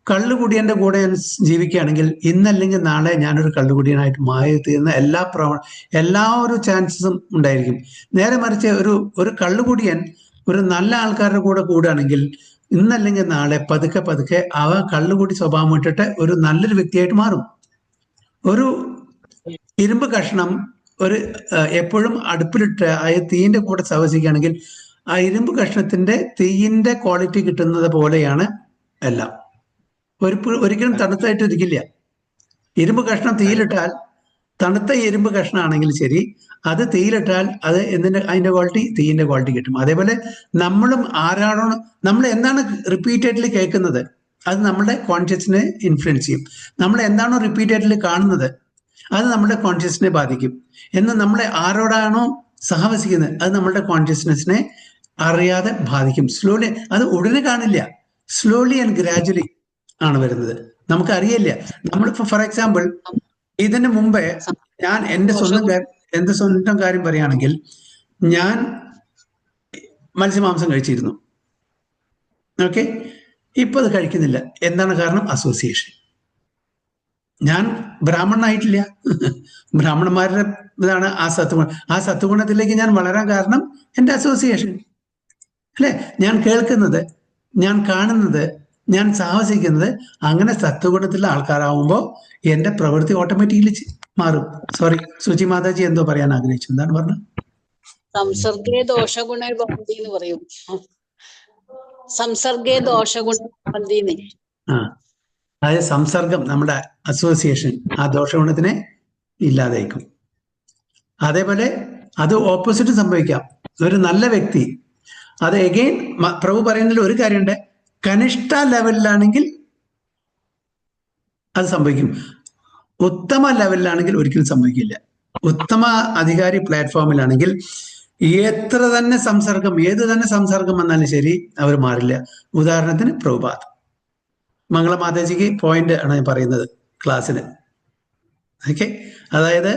കള്ളുകുടിയന്റെ കൂടെ ഞാൻ ജീവിക്കുകയാണെങ്കിൽ ഇന്നല്ലെങ്കിൽ നാളെ ഞാനൊരു കള്ളുകുടിയനായിട്ട് മാറി തീർന്ന എല്ലാ ഒരു ചാൻസസും ഉണ്ടായിരിക്കും. നേരെ മറിച്ച് ഒരു കള്ളുകുടിയൻ ഒരു നല്ല ആൾക്കാരുടെ കൂടെ കൂടുകയാണെങ്കിൽ ഇന്നല്ലെങ്കിൽ നാളെ പതുക്കെ പതുക്കെ അവ കള്ളുകൂടി സ്വഭാവം വിട്ടിട്ട് ഒരു നല്ലൊരു വ്യക്തിയായിട്ട് മാറും. ഒരു ഇരുമ്പ് കഷ്ണം എപ്പോഴും അടുപ്പിലിട്ട് ആ തീയിന്റെ കൂടെ സഹവസിക്കുകയാണെങ്കിൽ ആ ഇരുമ്പ് കഷ്ണത്തിന്റെ തീയിന്റെ ക്വാളിറ്റി കിട്ടുന്നത് പോലെയാണ് എല്ലാം. ഒരിക്കലും തണുത്തായിട്ട് ഇരിക്കില്ല. ഇരുമ്പ് കഷ്ണം തീയിലിട്ടാൽ, തണുത്ത ഇരുമ്പ് കഷ്ണമാണെങ്കിൽ ശരി, അത് തീയിലിട്ടാൽ അത് അതിന്റെ ക്വാളിറ്റി, തീയിന്റെ ക്വാളിറ്റി കിട്ടും. അതേപോലെ നമ്മളും ആരാണോ, നമ്മൾ എന്താണ് റിപ്പീറ്റഡ്ലി കേൾക്കുന്നത് അത് നമ്മുടെ കോൺഷ്യസിനെ ഇൻഫ്ലുവൻസ് ചെയ്യും. നമ്മൾ എന്താണോ റിപ്പീറ്റഡ്ലി കാണുന്നത് അത് നമ്മുടെ കോൺഷ്യസിനെ ബാധിക്കും. എന്ന് നമ്മളെ ആരോടാണോ സഹവസിക്കുന്നത് അത് നമ്മുടെ കോൺഷ്യസ്നെസ്സിനെ അറിയാതെ ബാധിക്കും. സ്ലോലി, അത് ഉടനെ കാണില്ല, സ്ലോലി ആൻഡ് ഗ്രാജുവലി ആണ് വരുന്നത്. നമുക്കറിയില്ല. നമ്മളിപ്പോ ഫോർ എക്സാമ്പിൾ ഇതിന് മുമ്പേ ഞാൻ എൻ്റെ സ്വന്തം കാര്യം പറയുകയാണെങ്കിൽ, ഞാൻ മത്സ്യമാംസം കഴിച്ചിരുന്നു. ഓക്കെ, ഇപ്പൊ അത് കഴിക്കുന്നില്ല. എന്താണ് കാരണം? അസോസിയേഷൻ. ഞാൻ ബ്രാഹ്മണനായിട്ടില്ല. ബ്രാഹ്മണന്മാരുടെ ഇതാണ് ആ സത്വഗുണം. ആ സത്വഗുണത്തിലേക്ക് ഞാൻ വളരാൻ കാരണം എൻ്റെ അസോസിയേഷൻ അല്ലെ? ഞാൻ കേൾക്കുന്നത്, ഞാൻ കാണുന്നത്, ഞാൻ സാഹസിക്കുന്നത് അങ്ങനെ സത്വഗുണത്തിലുള്ള ആൾക്കാരാവുമ്പോൾ എൻ്റെ പ്രവൃത്തി ഓട്ടോമാറ്റിക്കലി മാറും. സോറി, സുചി മാതാജി എന്തോ പറയാൻ ആഗ്രഹിച്ചു, എന്താണ് പറഞ്ഞത്? സംസർഗേ ദോഷഗുണേ ഭവന്തി എന്ന് പറയും. സംസർഗേ ദോഷഗുണേ ഭവന്തി. അതായത് സംസർഗം, നമ്മുടെ അസോസിയേഷൻ ആ ദോഷഗുണത്തിനെ ഇല്ലാതായിരിക്കും. അതേപോലെ അത് ഓപ്പോസിറ്റ് സംഭവിക്കാം. ഒരു നല്ല വ്യക്തി, അത് എഗെയിൻ പ്രഭു പറയുന്നതിൽ ഒരു കാര്യമുണ്ട്, കനിഷ്ഠ ലെവലിലാണെങ്കിൽ അത് സംഭവിക്കും, ഉത്തമ ലെവലിലാണെങ്കിൽ ഒരിക്കലും സംഭവിക്കില്ല. ഉത്തമ അധികാരി പ്ലാറ്റ്ഫോമിലാണെങ്കിൽ എത്ര തന്നെ സംസർഗം, ഏത് തന്നെ സംസർഗം വന്നാലും ശരി അവർ മാറില്ല. ഉദാഹരണത്തിന് പ്രഭുപാദ്, മംഗളമാതാജിക്ക് പോയിന്റ് ആണ് ഞാൻ പറയുന്നത് ക്ലാസ്സിന്. ഓക്കെ, അതായത്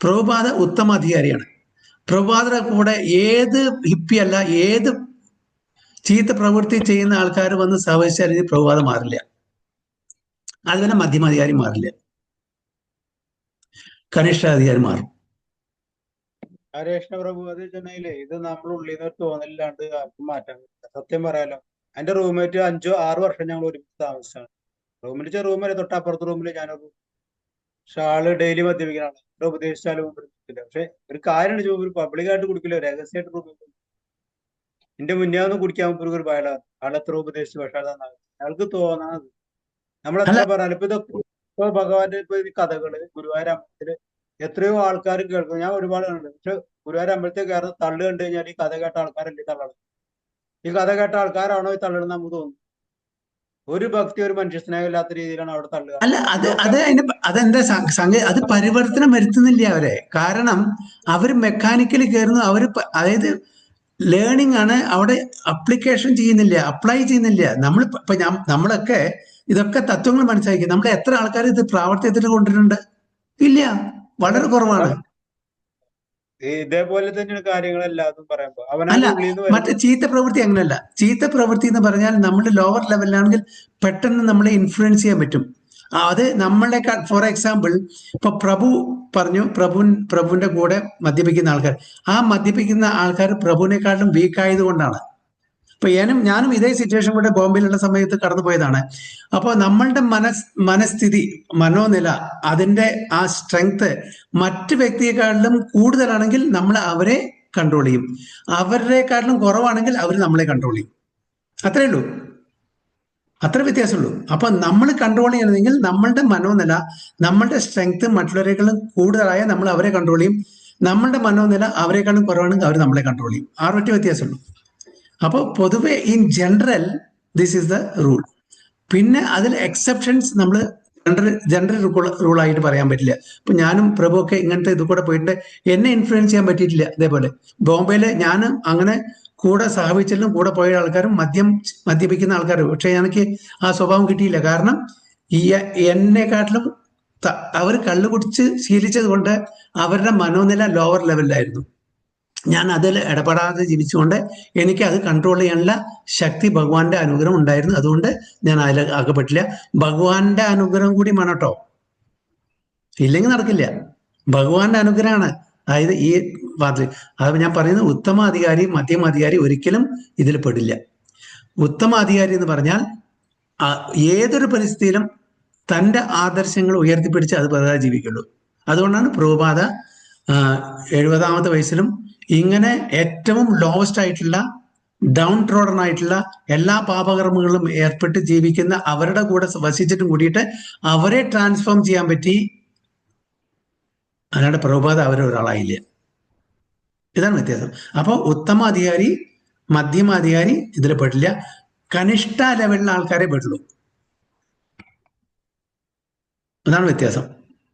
പ്രഭുപാദ ഉത്തമ അധികാരിയാണ്. പ്രഭുപാദയുടെ കൂടെ ഏത് ഹിപ്പി അല്ല, ഏത് ചീത്ത പ്രവൃത്തി ചെയ്യുന്ന ആൾക്കാർ വന്ന് സഹവസിച്ചാൽ പ്രഭുപാദ മാറില്ല. അതുപോലെ മധ്യമാധികാരി മാറില്ല, കനിഷ്ഠാധികാരി മാറും. ഹരേഷ്ണ പ്രഭു, അത് ചെന്നൈയിലെ ഇത് നമ്മുടെ ഉള്ളിൽ നിന്ന് ഒരു തോന്നലില്ലാണ്ട് ആർക്കും മാറ്റാൻ പറ്റില്ല. സത്യം പറയാലോ, എന്റെ റൂംമേറ്റ് 5-6 വർഷം ഞങ്ങൾ ഒരുമിച്ച് താമസിച്ചാണ്. റൂമിൽ റൂമിലെ തൊട്ടപ്പുറത്തെ റൂമിൽ ഞാനൊരു ആള് ഡെയിലി മദ്യപിക്കാനാണ്. ഉപദേശിച്ചാലും പറ്റില്ല. പക്ഷെ ഒരു കാര്യമാണ് ചോദിച്ചു, പബ്ലിക്കായിട്ട് കുടിക്കില്ല, രഹസ്യമായിട്ട് റൂമിൽ എന്റെ മുന്നേ ഒന്നും കുടിക്കാൻ ഒരു ഭയലാണ്. ആളെത്ര ഉപദേശിച്ചു, പക്ഷെ അതാണ് അയാൾക്ക് തോന്നാണത്. നമ്മളെത്ര പറഞ്ഞാലും ഇപ്പൊ ഭഗവാന്റെ ഇപ്പൊ ഈ കഥകള് ഗുരുവായൂർ അമ്പലത്തില് എത്രയോ ആൾക്കാർ കേൾക്കും. ഞാൻ ഒരുപാട് കണ്ടു. പക്ഷെ ഗുരുവായൂർ അമ്പലത്തിൽ കയറുന്ന തള്ളു കണ്ടു കഴിഞ്ഞാൽ ഈ കഥ കേട്ട ആൾക്കാരല്ലേ തള്ളണം. ഈ കഥ കേട്ട ആൾക്കാരാണോ ഈ തള്ളണം നമുക്ക് തോന്നുന്നു. ഒരു ഭക്തി, ഒരു മനുഷ്യസ്നേഹം ഇല്ലാത്ത രീതിയിലാണ് അവിടെ തള്ളുക. അല്ല, അതെന്താ സംഗതി, അത് പരിവർത്തനം വരുത്തുന്നില്ല അവരെ. കാരണം അവർ മെക്കാനിക്കലി കയറുന്നു. അതായത് ലേണിംഗ് ആണ്. അവിടെ അപ്ലിക്കേഷൻ ചെയ്യുന്നില്ല, അപ്ലൈ ചെയ്യുന്നില്ല. നമ്മളൊക്കെ ഇതൊക്കെ തത്വങ്ങൾ മനസ്സിലാക്കി. നമ്മൾ എത്ര ആൾക്കാർ ഇത് പ്രാവർത്തികത്തിൽ കൊണ്ടുവരുന്നുണ്ട്? ഇല്ല, വളരെ കുറവാണ്. ഇതേപോലെ തന്നെയാണ് കാര്യങ്ങളെല്ലാതും പറയുമ്പോ അല്ല, അവനവന്റെ ഉള്ളിൽ നിന്ന് മറ്റേ ചീത്ത പ്രവൃത്തി അങ്ങനെയല്ല. ചീത്ത പ്രവൃത്തി എന്ന് പറഞ്ഞാൽ നമ്മൾ ലോവർ ലെവലിലാണെങ്കിൽ പെട്ടെന്ന് നമ്മളെ ഇൻഫ്ലുവൻസ് ചെയ്യാൻ പറ്റും. അത് നമ്മളെക്കാൾ, ഫോർ എക്സാമ്പിൾ, ഇപ്പൊ പ്രഭു പറഞ്ഞു, പ്രഭുവിന്റെ കൂടെ മദ്യപിക്കുന്ന ആൾക്കാർ, ആ മദ്യപിക്കുന്ന ആൾക്കാർ പ്രഭുവിനെക്കാളും വീക്ക് ആയതുകൊണ്ടാണ്. ഇപ്പൊ ഞാനും ഇതേ സിറ്റുവേഷൻ കൂടെ ബോംബെയിലുള്ള സമയത്ത് കടന്നുപോയതാണ്. അപ്പോൾ നമ്മളുടെ മനസ്ഥിതി, മനോനില, അതിന്റെ ആ സ്ട്രെങ്ത് മറ്റു വ്യക്തിയെക്കാളിലും കൂടുതലാണെങ്കിൽ നമ്മൾ അവരെ കൺട്രോൾ ചെയ്യും. അവരെക്കാട്ടിലും കുറവാണെങ്കിൽ അവർ നമ്മളെ കൺട്രോൾ ചെയ്യും. അത്രേ ഉള്ളൂ, അത്ര വ്യത്യാസമുള്ളൂ. അപ്പൊ നമ്മൾ കൺട്രോൾ ചെയ്യണമെങ്കിൽ നമ്മളുടെ മനോനില, നമ്മളുടെ സ്ട്രെങ്ത് മറ്റുള്ളവരെക്കാളും കൂടുതലായ നമ്മൾ അവരെ കൺട്രോൾ ചെയ്യും. നമ്മളുടെ മനോനില അവരെക്കാളും കുറവാണെങ്കിൽ അവർ നമ്മളെ കൺട്രോൾ ചെയ്യും. ആ ഒറ്റ വ്യത്യാസമുള്ളൂ. അപ്പോൾ പൊതുവെ in general this is the rule. പിന്നെ അതിൽ എക്സെപ്ഷൻസ് നമ്മൾ ജനറൽ റൂളായിട്ട് പറയാൻ പറ്റില്ല. ഇപ്പൊ ഞാനും പ്രഭു ഒക്കെ ഇങ്ങനത്തെ ഇത് കൂടെ പോയിട്ട് എന്നെ ഇൻഫ്ലുവൻസ് ചെയ്യാൻ പറ്റിയിട്ടില്ല. അതേപോലെ ബോംബെയില് ഞാൻ അങ്ങനെ കൂടെ സഹവിച്ചാലും കൂടെ പോയ ആൾക്കാരും മദ്യപിക്കുന്ന ആൾക്കാരും, പക്ഷെ എനിക്ക് ആ സ്വഭാവം കിട്ടിയില്ല. കാരണം എന്നെക്കാട്ടിലും അവർ കള്ളു കുടിച്ച് ശീലിച്ചത് കൊണ്ട് അവരുടെ മനോനില ലോവർ ലെവലിലായിരുന്നു. ഞാൻ അതിൽ ഇടപെടാതെ ജീവിച്ചുകൊണ്ട് എനിക്ക് അത് കൺട്രോൾ ചെയ്യാനുള്ള ശക്തി, ഭഗവാന്റെ അനുഗ്രഹം ഉണ്ടായിരുന്നു. അതുകൊണ്ട് ഞാൻ അതിൽ അകപ്പെട്ടില്ല. ഭഗവാന്റെ അനുഗ്രഹം കൂടി വേണം കേട്ടോ, ഇല്ലെങ്കിൽ നടക്കില്ല. ഭഗവാന്റെ അനുഗ്രഹമാണ്. അതായത് ഈ വാർത്ത അത് ഞാൻ പറയുന്നത്, ഉത്തമാധികാരി മധ്യമാധികാരി ഒരിക്കലും ഇതിൽ പെടില്ല. ഉത്തമാധികാരി എന്ന് പറഞ്ഞാൽ ഏതൊരു പരിസ്ഥിതിയിലും തൻ്റെ ആദർശങ്ങൾ ഉയർത്തിപ്പിടിച്ച് അത് പ്രകാരം ജീവിക്കുള്ളൂ. അതുകൊണ്ടാണ് പ്രഭുപാദ 70ാമത്തെ വയസ്സിലും ഇങ്ങനെ ഏറ്റവും ലോവസ്റ്റ് ആയിട്ടുള്ള, ഡൗൺ ട്രോഡൻ ആയിട്ടുള്ള എല്ലാ പാപകർമ്മങ്ങളിലും ഏർപ്പെട്ട് ജീവിക്കുന്ന അവരുടെ കൂടെ വസിച്ചിട്ടും കൂടിയിട്ട് അവരെ ട്രാൻസ്ഫോം ചെയ്യാൻ പറ്റി. അല്ലാണ്ട് പ്രഭുപാദ അവരൊരാളായില്ല. ഇതാണ് വ്യത്യാസം. അപ്പോൾ ഉത്തമാധികാരി മധ്യമാധികാരി ഇതിൽ പെട്ടില്ല. കനിഷ്ഠ ലെവലിലുള്ള ആൾക്കാരെ പെട്ടുള്ളൂ. അതാണ് വ്യത്യാസം.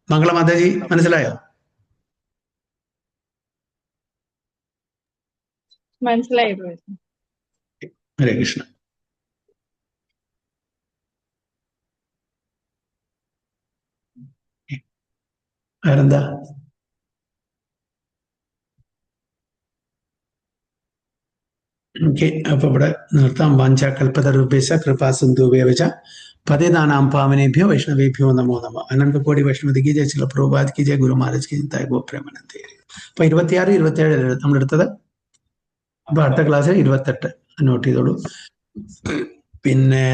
മംഗളമാതാജി മനസ്സിലായോ? മനസ്സിലായി. ഹരേ കൃഷ്ണ. വേറെന്താ? ഓക്കെ, അപ്പൊ ഇവിടെ നിർത്താം. വാഞ്ചാകൽപതരുഭ്യശ്ച കൃപാസിന്ധുഭ്യശ്ച പതിതാനാം പാവനേഭ്യോ വൈഷ്ണവേഭ്യോ നമോ നമഃ. അനന്തകോടി വൈഷ്ണവതി കി ജയ, ചില പ്രഭുപാദ് കി ജയ, ഗുരു മഹാരാജ് കി ജയ, ഗോപ്രേമാനന്ദ. അപ്പൊ 26, 27 നമ്മളെടുത്തത്. അപ്പൊ അടുത്ത ക്ലാസ്സിൽ 28 നോട്ട് ചെയ്തോളൂ. പിന്നെ